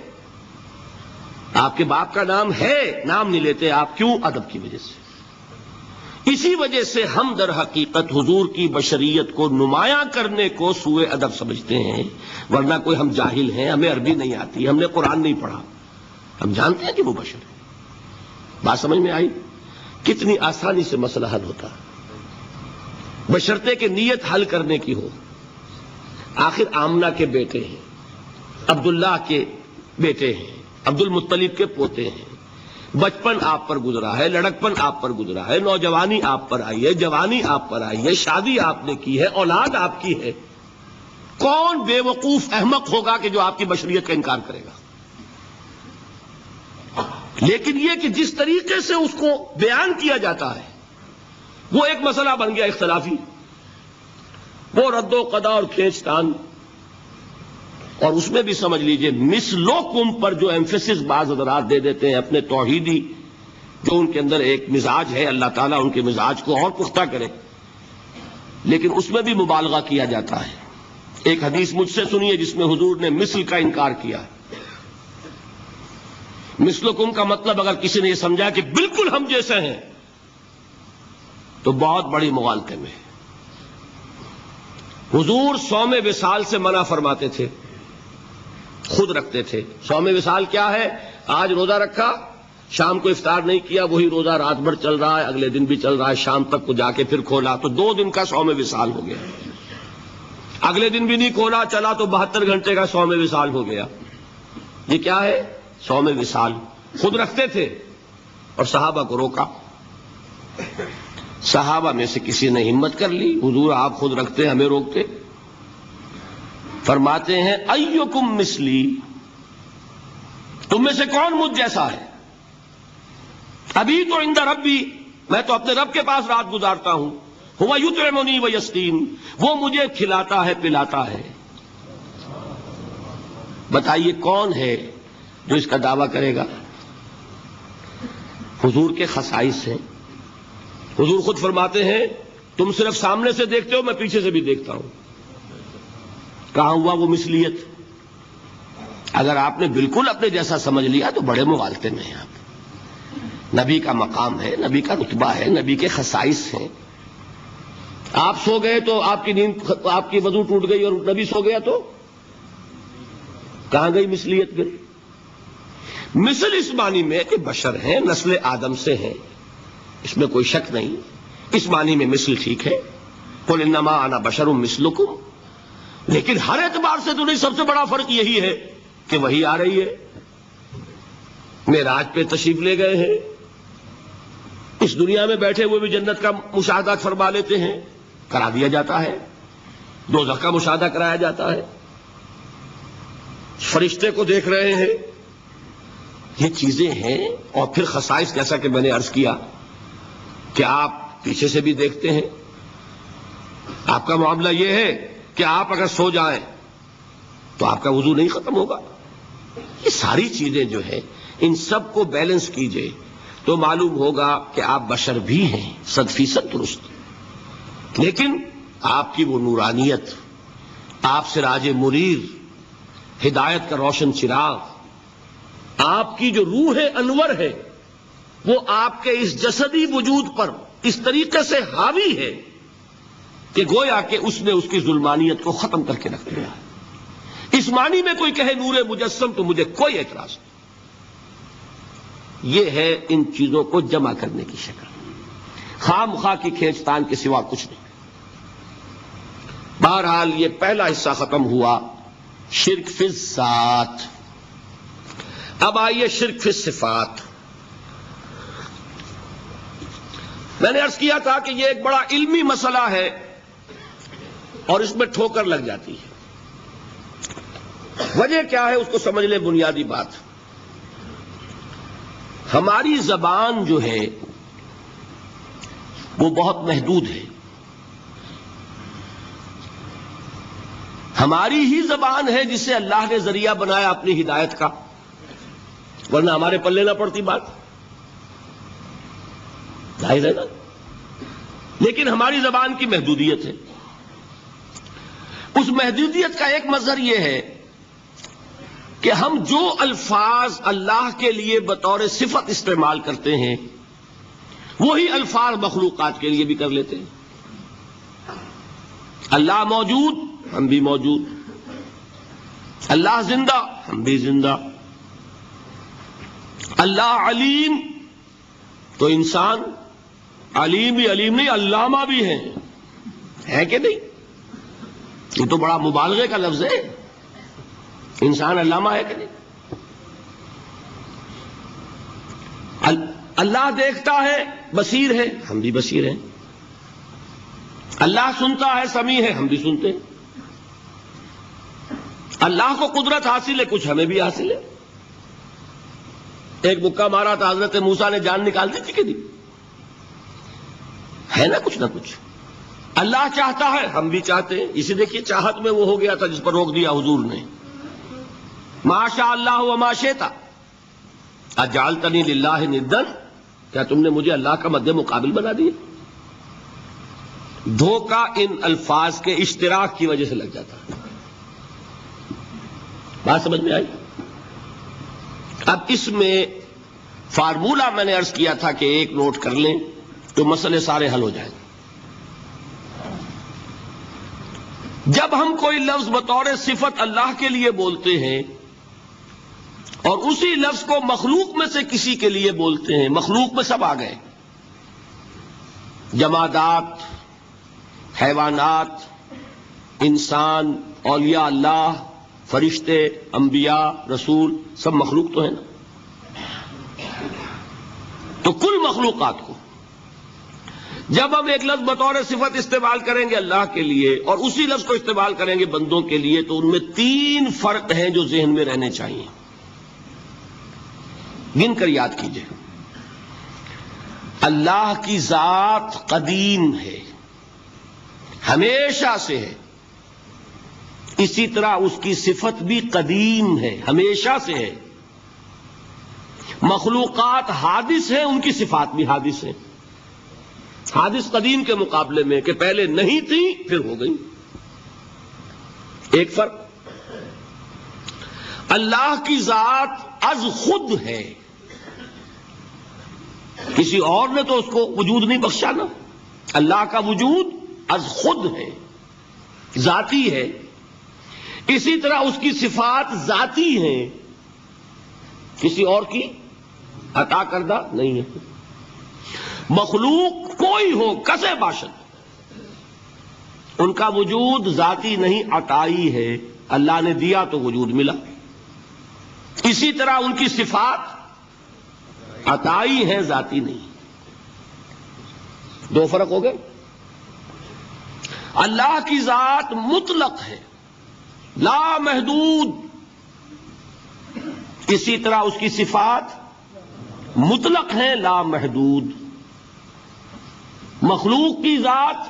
آپ کے باپ کا نام ہے، نام نہیں لیتے آپ. کیوں؟ ادب کی وجہ سے. اسی وجہ سے ہم در حقیقت حضور کی بشریت کو نمایاں کرنے کو سوء ادب سمجھتے ہیں، ورنہ کوئی ہم جاہل ہیں، ہمیں عربی نہیں آتی، ہم نے قرآن نہیں پڑھا، ہم جانتے ہیں کہ وہ بشر ہے۔ بات سمجھ میں آئی؟ کتنی آسانی سے مسئلہ حل ہوتا ہے، بشرطے کہ نیت حل کرنے کی ہو۔ آخر آمنہ کے بیٹے ہیں، عبداللہ کے بیٹے ہیں، عبد المطلب کے پوتے ہیں، بچپن آپ پر گزرا ہے، لڑکپن آپ پر گزرا ہے، نوجوانی آپ پر آئی ہے، جوانی آپ پر آئی ہے، شادی آپ نے کی ہے، اولاد آپ کی ہے۔ کون بے وقوف احمق ہوگا کہ جو آپ کی بشریت کا انکار کرے گا؟ لیکن یہ کہ جس طریقے سے اس کو بیان کیا جاتا ہے وہ ایک مسئلہ بن گیا اختلافی، وہ رد و قضا اور کھینچ تان، اور اس میں بھی سمجھ لیجئے مثلکم پر جو ایمفیسس بعض حضرات دے دیتے ہیں اپنے توحیدی، جو ان کے اندر ایک مزاج ہے، اللہ تعالیٰ ان کے مزاج کو اور پختہ کرے، لیکن اس میں بھی مبالغہ کیا جاتا ہے۔ ایک حدیث مجھ سے سنیے جس میں حضور نے مثل کا انکار کیا۔ مثلکم کا مطلب اگر کسی نے یہ سمجھا کہ بالکل ہم جیسے ہیں تو بہت بڑی مغالطے میں۔ حضور صوم وصال سے منع فرماتے تھے، خود رکھتے تھے۔ صوم وصال کیا ہے؟ آج روزہ رکھا، شام کو افطار نہیں کیا، وہی روزہ رات بھر چل رہا ہے، اگلے دن بھی چل رہا ہے، شام تک کو جا کے پھر کھولا تو 2 دن کا صوم وصال ہو گیا۔ اگلے دن بھی نہیں کھولا، چلا تو 72 گھنٹے کا صوم وصال ہو گیا۔ یہ کیا ہے؟ صوم وصال۔ خود رکھتے تھے اور صحابہ کو روکا۔ صحابہ میں سے کسی نے ہمت کر لی، حضور آپ خود رکھتے ہمیں روکتے؟ فرماتے ہیں ایکم مثلی، تم میں سے کون مجھ جیسا ہے؟ ابھی تو عند ربی، میں تو اپنے رب کے پاس رات گزارتا ہوں، ہوا یطعمنی ویسقین، وہ مجھے کھلاتا ہے پلاتا ہے۔ بتائیے کون ہے جو اس کا دعویٰ کرے گا؟ حضور کے خصائص ہیں۔ حضور خود فرماتے ہیں تم صرف سامنے سے دیکھتے ہو، میں پیچھے سے بھی دیکھتا ہوں۔ کہاں ہوا وہ مثلیت؟ اگر آپ نے بالکل اپنے جیسا سمجھ لیا تو بڑے مغالطے میں ہیں آپ۔ نبی کا مقام ہے، نبی کا رتبہ ہے، نبی کے خصائص ہیں۔ آپ سو گئے تو آپ کی نیند، آپ کی وضو ٹوٹ گئی اور نبی سو گیا تو کہاں گئی مثلیت پھر؟ مثل اس معنی میں کہ بشر ہیں، نسل آدم سے ہیں، اس میں کوئی شک نہیں، اس معنی میں مثل ٹھیک ہے، قل انما انا بشر مثلکم، لیکن ہر اعتبار سے تو نہیں۔ سب سے بڑا فرق یہی ہے کہ وہی آ رہی ہے، معراج پہ تشریف لے گئے ہیں، اس دنیا میں بیٹھے ہوئے بھی جنت کا مشاہدہ فرما لیتے ہیں، کرا دیا جاتا ہے، دوزخ کا مشاہدہ کرایا جاتا ہے، فرشتے کو دیکھ رہے ہیں، یہ چیزیں ہیں۔ اور پھر خصائص جیسا کہ میں نے عرض کیا کہ آپ پیچھے سے بھی دیکھتے ہیں۔ آپ کا معاملہ یہ ہے کہ آپ اگر سو جائیں تو آپ کا وضو نہیں ختم ہوگا۔ یہ ساری چیزیں جو ہیں ان سب کو بیلنس کیجئے تو معلوم ہوگا کہ آپ بشر بھی ہیں، 100% درست، لیکن آپ کی وہ نورانیت، آپ سراج منیر، ہدایت کا روشن چراغ، آپ کی جو روح انور ہے وہ آپ کے اس جسدی وجود پر اس طریقے سے حاوی ہے کہ گویا کہ اس نے اس کی ظلمانیت کو ختم کر کے رکھ دیا ہے۔ اس معنی میں کوئی کہے نور مجسم تو مجھے کوئی اعتراض نہیں۔ یہ ہے ان چیزوں کو جمع کرنے کی شکل، خواہ مخواہ کی کھینچتان کے سوا کچھ نہیں۔ بہرحال یہ پہلا حصہ ختم ہوا، شرک فی الذات۔ اب آئیے شرک فی الصفات۔ میں نے عرض کیا تھا کہ یہ ایک بڑا علمی مسئلہ ہے اور اس میں ٹھوکر لگ جاتی ہے۔ وجہ کیا ہے اس کو سمجھ لیں۔ بنیادی بات، ہماری زبان جو ہے وہ بہت محدود ہے۔ ہماری ہی زبان ہے جسے اللہ نے ذریعہ بنایا اپنی ہدایت کا، ورنہ ہمارے پلے نہ پڑتی بات، ظاہر ہے نا۔ لیکن ہماری زبان کی محدودیت ہے۔ اس محدودیت کا ایک مظہر یہ ہے کہ ہم جو الفاظ اللہ کے لیے بطور صفت استعمال کرتے ہیں وہی الفاظ مخلوقات کے لیے بھی کر لیتے ہیں. اللہ موجود، ہم بھی موجود. اللہ زندہ، ہم بھی زندہ. اللہ علیم، تو انسان علیم بھی علیم نہیں، علامہ بھی ہے کہ نہیں؟ یہ تو بڑا مبالغے کا لفظ ہے. انسان علامہ ہے کہ نہیں؟ اللہ دیکھتا ہے، بصیر ہے، ہم بھی بصیر ہیں. اللہ سنتا ہے، سمیع ہے، ہم بھی سنتے ہیں. اللہ کو قدرت حاصل ہے، کچھ ہمیں بھی حاصل ہے. ایک مکہ مارا تھا حضرت موسیٰ نے، جان نکال دی تھی کہ نہیں؟ ہے نا کچھ نہ کچھ. اللہ چاہتا ہے، ہم بھی چاہتے ہیں. اسی دیکھیے چاہت میں وہ ہو گیا تھا جس پر روک دیا حضور نے. ما شاء اللہ وما شئت اجعلتنی للہ ندا، کیا تم نے مجھے اللہ کا مد مقابل بنا دیا؟ دھوکہ ان الفاظ کے اشتراک کی وجہ سے لگ جاتا ہے. بات سمجھ میں آئی؟ اب اس میں فارمولہ میں نے عرض کیا تھا کہ ایک نوٹ کر لیں تو مسئلے سارے حل ہو جائیں. جب ہم کوئی لفظ بطور صفت اللہ کے لیے بولتے ہیں اور اسی لفظ کو مخلوق میں سے کسی کے لیے بولتے ہیں، مخلوق میں سب آ گئے، جمادات، حیوانات، انسان، اولیاء اللہ، فرشتے، انبیاء، رسول، سب مخلوق تو ہیں نا. تو کل مخلوقات کو جب ہم ایک لفظ بطور صفت استعمال کریں گے اللہ کے لیے اور اسی لفظ کو استعمال کریں گے بندوں کے لیے، تو ان میں 3 فرق ہیں جو ذہن میں رہنے چاہیے. گن کر یاد کیجئے. اللہ کی ذات قدیم ہے، ہمیشہ سے ہے. اسی طرح اس کی صفت بھی قدیم ہے، ہمیشہ سے ہے. مخلوقات حادث ہیں، ان کی صفات بھی حادث ہیں. حادث قدیم کے مقابلے میں کہ پہلے نہیں تھی پھر ہو گئی. ایک فرق. اللہ کی ذات از خود ہے، کسی اور نے تو اس کو وجود نہیں بخشا نا. اللہ کا وجود از خود ہے، ذاتی ہے. اسی طرح اس کی صفات ذاتی ہیں، کسی اور کی عطا کردہ نہیں ہے. مخلوق کوئی ہو کسے باشد، ان کا وجود ذاتی نہیں، عطائی ہے. اللہ نے دیا تو وجود ملا. اسی طرح ان کی صفات عطائی ہیں، ذاتی نہیں. 2 فرق ہو گئے. اللہ کی ذات مطلق ہے، لا محدود. اسی طرح اس کی صفات مطلق ہیں، لا محدود. مخلوق کی ذات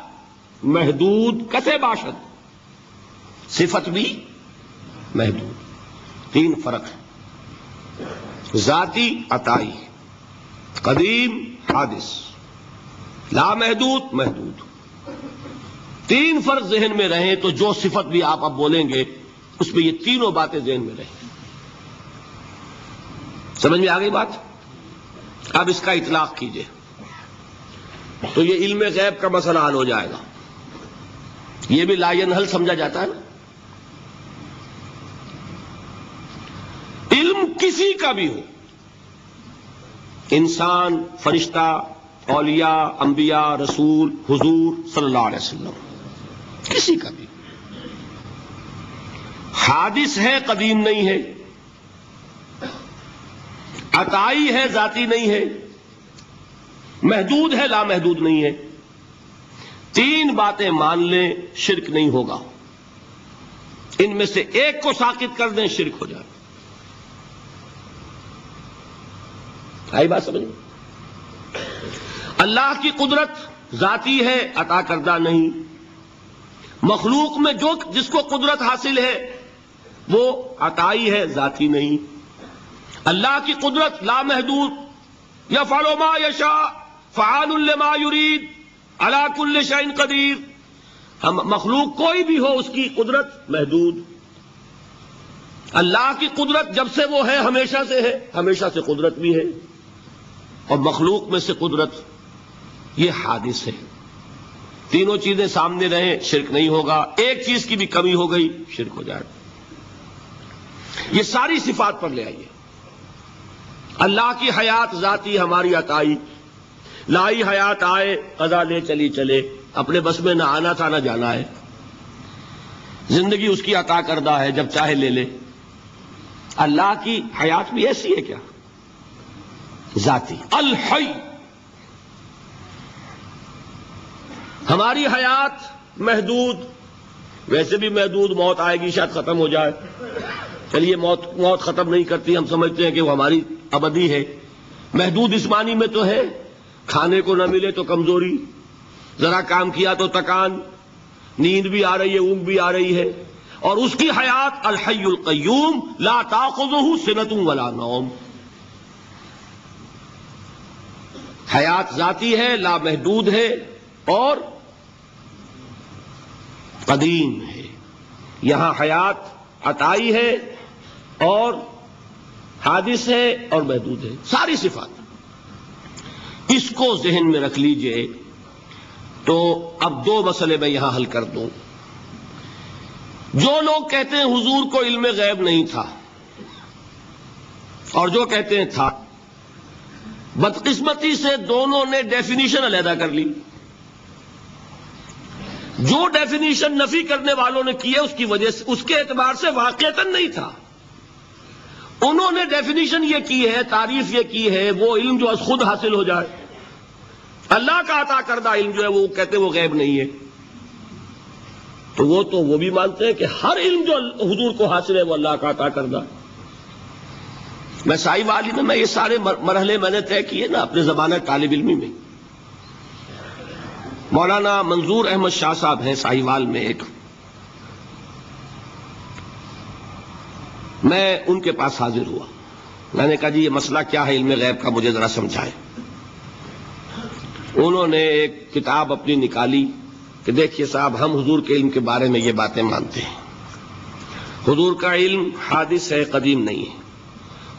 محدود کسے باشد، صفت بھی محدود. 3 فرق ہے. ذاتی، عطائی، قدیم، حادث، لا محدود، محدود. 3 فرق ذہن میں رہیں تو جو صفت بھی آپ اب بولیں گے اس میں یہ تینوں باتیں ذہن میں رہیں. سمجھ میں آ گئی بات؟ اب اس کا اطلاق کیجئے تو یہ علم غیب کا مسئلہ حل ہو جائے گا. یہ بھی لا ینحل سمجھا جاتا ہے نا. علم کسی کا بھی ہو، انسان، فرشتہ، اولیاء، انبیاء، رسول، حضور صلی اللہ علیہ وسلم، کسی کا بھی حادث ہے، قدیم نہیں ہے. عطائی ہے، ذاتی نہیں ہے. محدود ہے، لا محدود نہیں ہے. 3 باتیں مان لیں، شرک نہیں ہوگا. ان میں سے ایک کو ساقط کر دیں، شرک ہو جائے. آئی بات سمجھ؟ اللہ کی قدرت ذاتی ہے، عطا کردہ نہیں. مخلوق میں جس کو قدرت حاصل ہے وہ عطائی ہے، ذاتی نہیں. اللہ کی قدرت لا محدود، یفعل ما یشاء فعال لما یرید علی کل شیء قدیر. ہم مخلوق کوئی بھی ہو، اس کی قدرت محدود. اللہ کی قدرت جب سے وہ ہے ہمیشہ سے ہے، ہمیشہ سے قدرت بھی ہے. اور مخلوق میں سے قدرت یہ حادث ہے. تینوں چیزیں سامنے رہیں شرک نہیں ہوگا. ایک چیز کی بھی کمی ہو گئی شرک ہو جائے. یہ ساری صفات پر لے آئیے. اللہ کی حیات ذاتی ہماری عطائی، لائی حیات آئے قضا لے چلی چلے، اپنے بس میں نہ آنا تھا نہ جانا ہے. زندگی اس کی عطا کردہ ہے، جب چاہے لے لے. اللہ کی حیات بھی ایسی ہے کیا؟ ذاتی الحی. ہماری حیات محدود، ویسے بھی محدود، موت آئے گی شاید ختم ہو جائے. چلیے موت ختم نہیں کرتی، ہم سمجھتے ہیں کہ وہ ہماری ابدی ہے. محدود اس معنی میں تو ہے کھانے کو نہ ملے تو کمزوری، ذرا کام کیا تو تکان، نیند بھی آ رہی ہے اونگ بھی آ رہی ہے. اور اس کی حیات الحی القیوم لا تاخذہ سنۃ ولا نوم. حیات ذاتی ہے، لا محدود ہے اور قدیم ہے. یہاں حیات عطائی ہے اور حادث ہے اور محدود ہے. ساری صفات اس کو ذہن میں رکھ لیجئے. تو اب دو مسئلے میں یہاں حل کر دوں. جو لوگ کہتے ہیں حضور کو علم غیب نہیں تھا اور جو کہتے ہیں تھا، بدقسمتی سے دونوں نے ڈیفینیشن علیحدہ کر لی. جو ڈیفینیشن نفی کرنے والوں نے کی ہے اس کی وجہ سے، اس کے اعتبار سے واقعتاً نہیں تھا. انہوں نے ڈیفینیشن یہ کی ہے، تعریف یہ کی ہے، وہ علم جو از خود حاصل ہو جائے. اللہ کا عطا کردہ علم جو ہے وہ کہتے وہ غیب نہیں ہے. تو وہ بھی مانتے ہیں کہ ہر علم جو حضور کو حاصل ہے وہ اللہ کا عطا کردہ. میں سائی والی میں یہ سارے مرحلے میں نے طے کیے نا اپنے زمانہ طالب علمی میں. مولانا منظور احمد شاہ صاحب ہیں سائی وال میں ایک، میں ان کے پاس حاضر ہوا. میں نے کہا جی یہ مسئلہ کیا ہے علم غیب کا، مجھے ذرا سمجھائیں. انہوں نے ایک کتاب اپنی نکالی کہ دیکھیے صاحب، ہم حضور کے علم کے بارے میں یہ باتیں مانتے ہیں. حضور کا علم حادث ہے، قدیم نہیں ہے.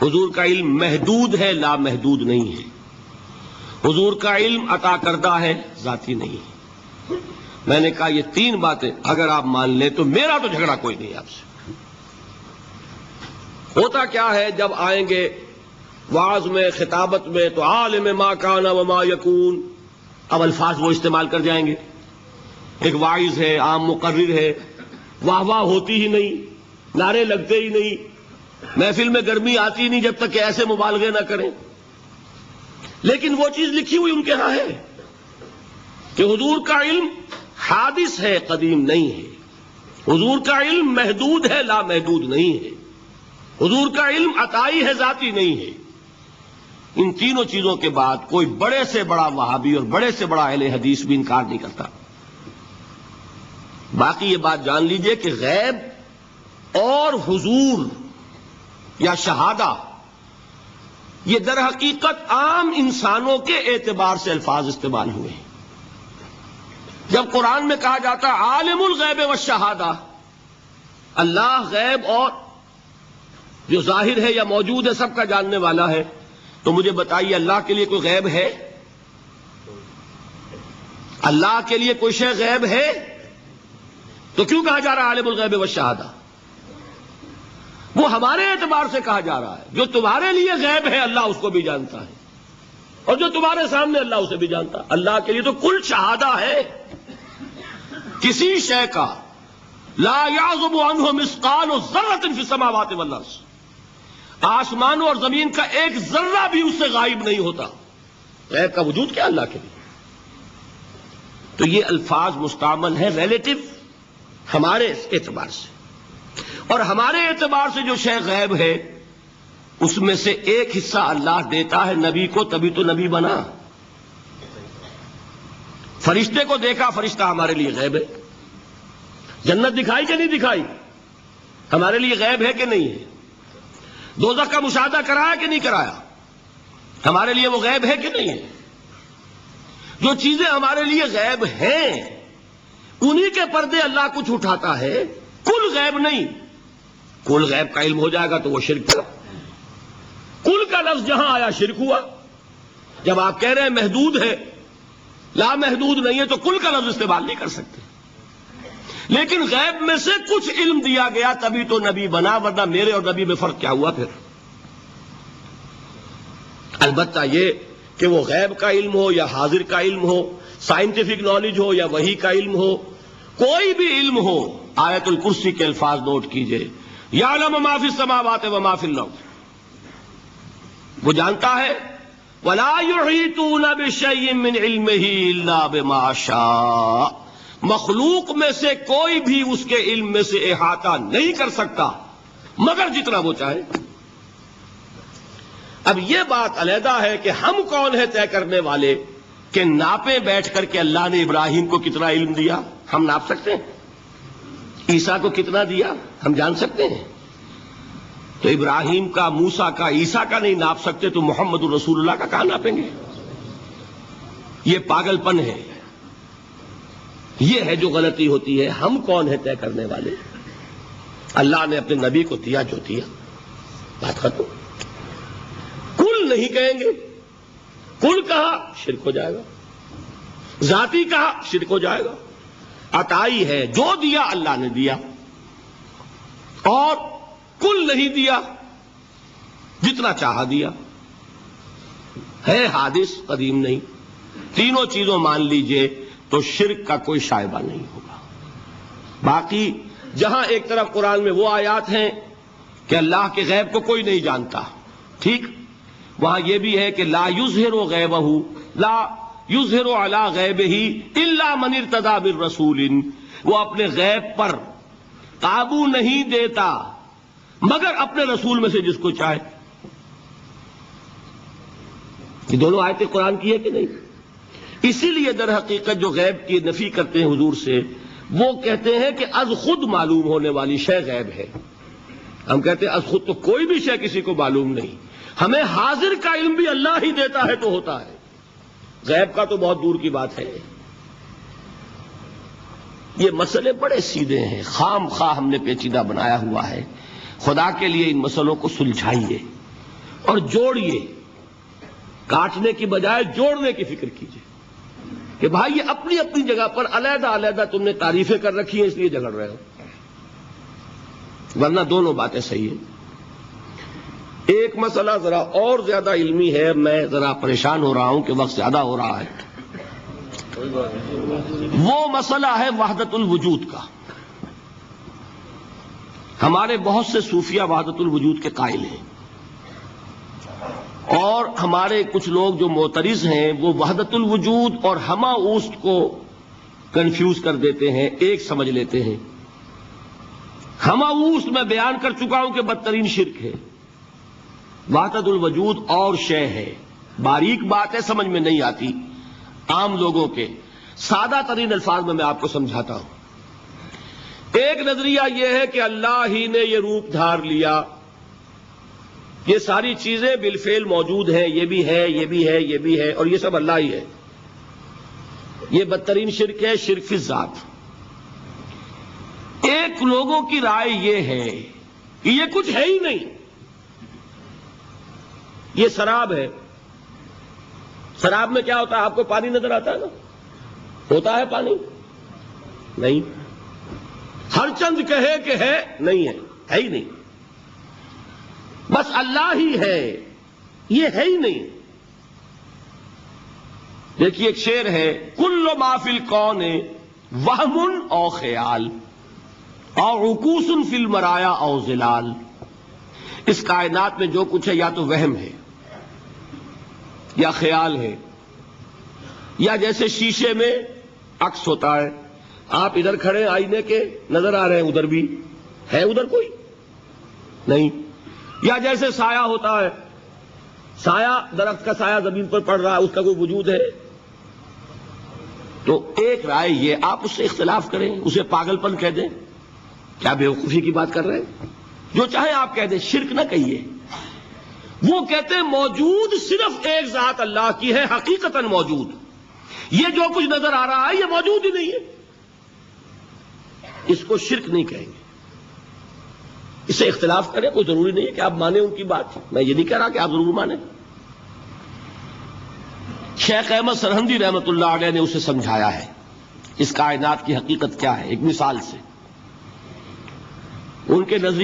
حضور کا علم محدود ہے، لا محدود نہیں ہے. حضور کا علم عطا کردہ ہے، ذاتی نہیں ہے. میں نے کہا یہ تین باتیں اگر آپ مان لیں تو میرا تو جھگڑا کوئی نہیں آپ سے. ہوتا کیا ہے جب آئیں گے وعظ میں، خطابت میں، تو عالم ما کان وما یکون، اب الفاظ وہ استعمال کر جائیں گے. ایک واعظ ہے، عام مقرر ہے، واہ واہ ہوتی ہی نہیں، نعرے لگتے ہی نہیں، محفل میں گرمی آتی نہیں جب تک کہ ایسے مبالغے نہ کریں. لیکن وہ چیز لکھی ہوئی ان کے ہاں ہے کہ حضور کا علم حادث ہے، قدیم نہیں ہے. حضور کا علم محدود ہے، لا محدود نہیں ہے. حضور کا علم عطائی ہے، ذاتی نہیں ہے. ان تینوں چیزوں کے بعد کوئی بڑے سے بڑا وہابی اور بڑے سے بڑا اہل حدیث بھی انکار نہیں کرتا. باقی یہ بات جان لیجئے کہ غیب اور حضور یا شہادہ یہ در حقیقت عام انسانوں کے اعتبار سے الفاظ استعمال ہوئے ہیں. جب قرآن میں کہا جاتا ہے عالم الغیب والشہادہ، اللہ غیب اور جو ظاہر ہے یا موجود ہے سب کا جاننے والا ہے، تو مجھے بتائیے اللہ کے لیے کوئی غیب ہے؟ اللہ کے لیے کوئی شے غیب ہے؟ تو کیوں کہا جا رہا ہے عالم الغیب والشہادہ؟ وہ ہمارے اعتبار سے کہا جا رہا ہے. جو تمہارے لیے غیب ہے اللہ اس کو بھی جانتا ہے، اور جو تمہارے سامنے اللہ اسے بھی جانتا ہے. اللہ کے لیے تو کل شہادہ ہے. کسی شے کا لا یعزب عنہ مثقال ذرۃ فی السماوات والارض، آسمانوں اور زمین کا ایک ذرہ بھی اس سے غائب نہیں ہوتا. غیب کا وجود کیا اللہ کے لیے؟ تو یہ الفاظ مستعمل ہے ریلیٹو ہمارے اعتبار سے، اور ہمارے اعتبار سے جو شے غیب ہے اس میں سے ایک حصہ اللہ دیتا ہے نبی کو، تبھی تو نبی بنا. فرشتے کو دیکھا، فرشتہ ہمارے لیے غیب ہے. جنت دکھائی کہ نہیں دکھائی، ہمارے لیے غیب ہے کہ نہیں ہے. دوزخ کا مشاہدہ کرایا کہ نہیں کرایا، ہمارے لیے وہ غیب ہے کہ نہیں ہے. جو چیزیں ہمارے لیے غیب ہیں انہی کے پردے اللہ کچھ اٹھاتا ہے، کل غیب نہیں. کل غیب کا علم ہو جائے گا تو وہ شرک تھا. کل کا لفظ جہاں آیا شرک ہوا. جب آپ کہہ رہے ہیں محدود ہے لامحدود نہیں ہے تو کل کا لفظ استعمال نہیں کر سکتے. لیکن غیب میں سے کچھ علم دیا گیا تبھی تو نبی بنا، ورنہ میرے اور نبی میں فرق کیا ہوا پھر؟ البتہ یہ کہ وہ غیب کا علم ہو یا حاضر کا علم ہو، سائنٹیفک نالج ہو یا وحی کا علم ہو، کوئی بھی علم ہو، آیت الکرسی کے الفاظ نوٹ کیجئے، یعلم ما فی السماوات و ما فی الارض، وہ جانتا ہے، ولا یحیطون بشیء من علمہ الا بما شاء، مخلوق میں سے کوئی بھی اس کے علم میں سے احاطہ نہیں کر سکتا مگر جتنا وہ چاہے. اب یہ بات علیحدہ ہے کہ ہم کون ہے طے کرنے والے کہ ناپے بیٹھ کر کے اللہ نے ابراہیم کو کتنا علم دیا ہم ناپ سکتے ہیں؟ عیسیٰ کو کتنا دیا ہم جان سکتے ہیں؟ تو ابراہیم کا، موسیٰ کا، عیسیٰ کا نہیں ناپ سکتے تو محمد رسول اللہ کا کہاں ناپیں گے؟ یہ پاگل پن ہے، یہ ہے جو غلطی ہوتی ہے. ہم کون ہے طے کرنے والے؟ اللہ نے اپنے نبی کو دیا جو دیا، بات ختم. کل نہیں کہیں گے، کل کہا شرک ہو جائے گا، ذاتی کہا شرک ہو جائے گا. عطائی ہے، جو دیا اللہ نے دیا، اور کل نہیں دیا، جتنا چاہا دیا. ہے حادث، قدیم نہیں. تینوں چیزوں مان لیجئے تو شرک کا کوئی شائبہ نہیں ہوگا. باقی جہاں ایک طرف قرآن میں وہ آیات ہیں کہ اللہ کے غیب کو کوئی نہیں جانتا، ٹھیک، وہاں یہ بھی ہے کہ لا یظہر غیبہ، لا یظہر علی غیبہ الا من ارتضی بالرسول، وہ اپنے غیب پر قابو نہیں دیتا مگر اپنے رسول میں سے جس کو چاہے. یہ دونوں آیتیں قرآن کی ہے کہ نہیں؟ اسی لیے در حقیقت جو غیب کی نفی کرتے ہیں حضور سے، وہ کہتے ہیں کہ از خود معلوم ہونے والی شے غیب ہے. ہم کہتے ہیں از خود تو کوئی بھی شے کسی کو معلوم نہیں، ہمیں حاضر کا علم بھی اللہ ہی دیتا ہے تو ہوتا ہے، غیب کا تو بہت دور کی بات ہے. یہ مسئلے بڑے سیدھے ہیں، خام خواہ ہم نے پیچیدہ بنایا ہوا ہے. خدا کے لیے ان مسئلوں کو سلجھائیے اور جوڑیے، کاٹنے کی بجائے جوڑنے کی فکر کیجیے کہ بھائی یہ اپنی اپنی جگہ پر علیحدہ علیحدہ تم نے تعریفیں کر رکھی ہیں اس لیے جھگڑ رہے ہو، ورنہ دونوں باتیں صحیح ہیں. ایک مسئلہ ذرا اور زیادہ علمی ہے، میں ذرا پریشان ہو رہا ہوں کہ وقت زیادہ ہو رہا ہے. وہ مسئلہ ہے وحدت الوجود کا. ہمارے بہت سے صوفیہ وحدت الوجود کے قائل ہیں، اور ہمارے کچھ لوگ جو معترض ہیں وہ وحدت الوجود اور ہمہ اوست کو کنفیوز کر دیتے ہیں، ایک سمجھ لیتے ہیں. ہمہ اوست میں بیان کر چکا ہوں کہ بدترین شرک ہے. وحدت الوجود اور شے ہے، باریک بات ہے، سمجھ میں نہیں آتی عام لوگوں کے. سادہ ترین الفاظ میں آپ کو سمجھاتا ہوں. ایک نظریہ یہ ہے کہ اللہ ہی نے یہ روپ دھار لیا، یہ ساری چیزیں بالفعل موجود ہیں، یہ بھی ہے، یہ بھی ہے، یہ بھی ہے، اور یہ سب اللہ ہی ہے. یہ بدترین شرک ہے، شرک فی الذات. ایک لوگوں کی رائے یہ ہے کہ یہ کچھ ہے ہی نہیں، یہ سراب ہے. سراب میں کیا ہوتا ہے؟ آپ کو پانی نظر آتا ہے نا؟ ہوتا ہے پانی؟ نہیں. ہر چند کہے کہ ہے، نہیں ہے، ہے ہی نہیں. بس اللہ ہی ہے، یہ ہے ہی نہیں. دیکھیے ایک شعر ہے، کل ما فی الکون وہم او خیال اور عکوس فی المرایا او ظلال. اس کائنات میں جو کچھ ہے یا تو وہم ہے یا خیال ہے، یا جیسے شیشے میں عکس ہوتا ہے، آپ ادھر کھڑے آئینے کے نظر آ رہے ہیں، ادھر بھی ہے، ادھر کوئی نہیں. یا جیسے سایہ ہوتا ہے، سایہ، درخت کا سایہ زمین پر پڑ رہا ہے، اس کا کوئی وجود ہے؟ تو ایک رائے یہ، آپ اس سے اختلاف کریں، اسے پاگل پن کہہ دیں، کیا بیوقوفی کی بات کر رہے ہیں؟ جو چاہے آپ کہہ دیں، شرک نہ کہیے. وہ کہتے ہیں موجود صرف ایک ذات اللہ کی ہے، حقیقتاً موجود. یہ جو کچھ نظر آ رہا ہے یہ موجود ہی نہیں ہے، اس کو شرک نہیں کہیں گے. اس سے اختلاف کریں، کوئی ضروری نہیں ہے کہ آپ مانیں ان کی بات. میں یہ نہیں کہہ رہا کہ آپ ضرور مانیں. شیخ احمد سرہندی رحمۃ اللہ علیہ نے اسے سمجھایا ہے اس کائنات کی حقیقت کیا ہے ایک مثال سے. ان کے نظریے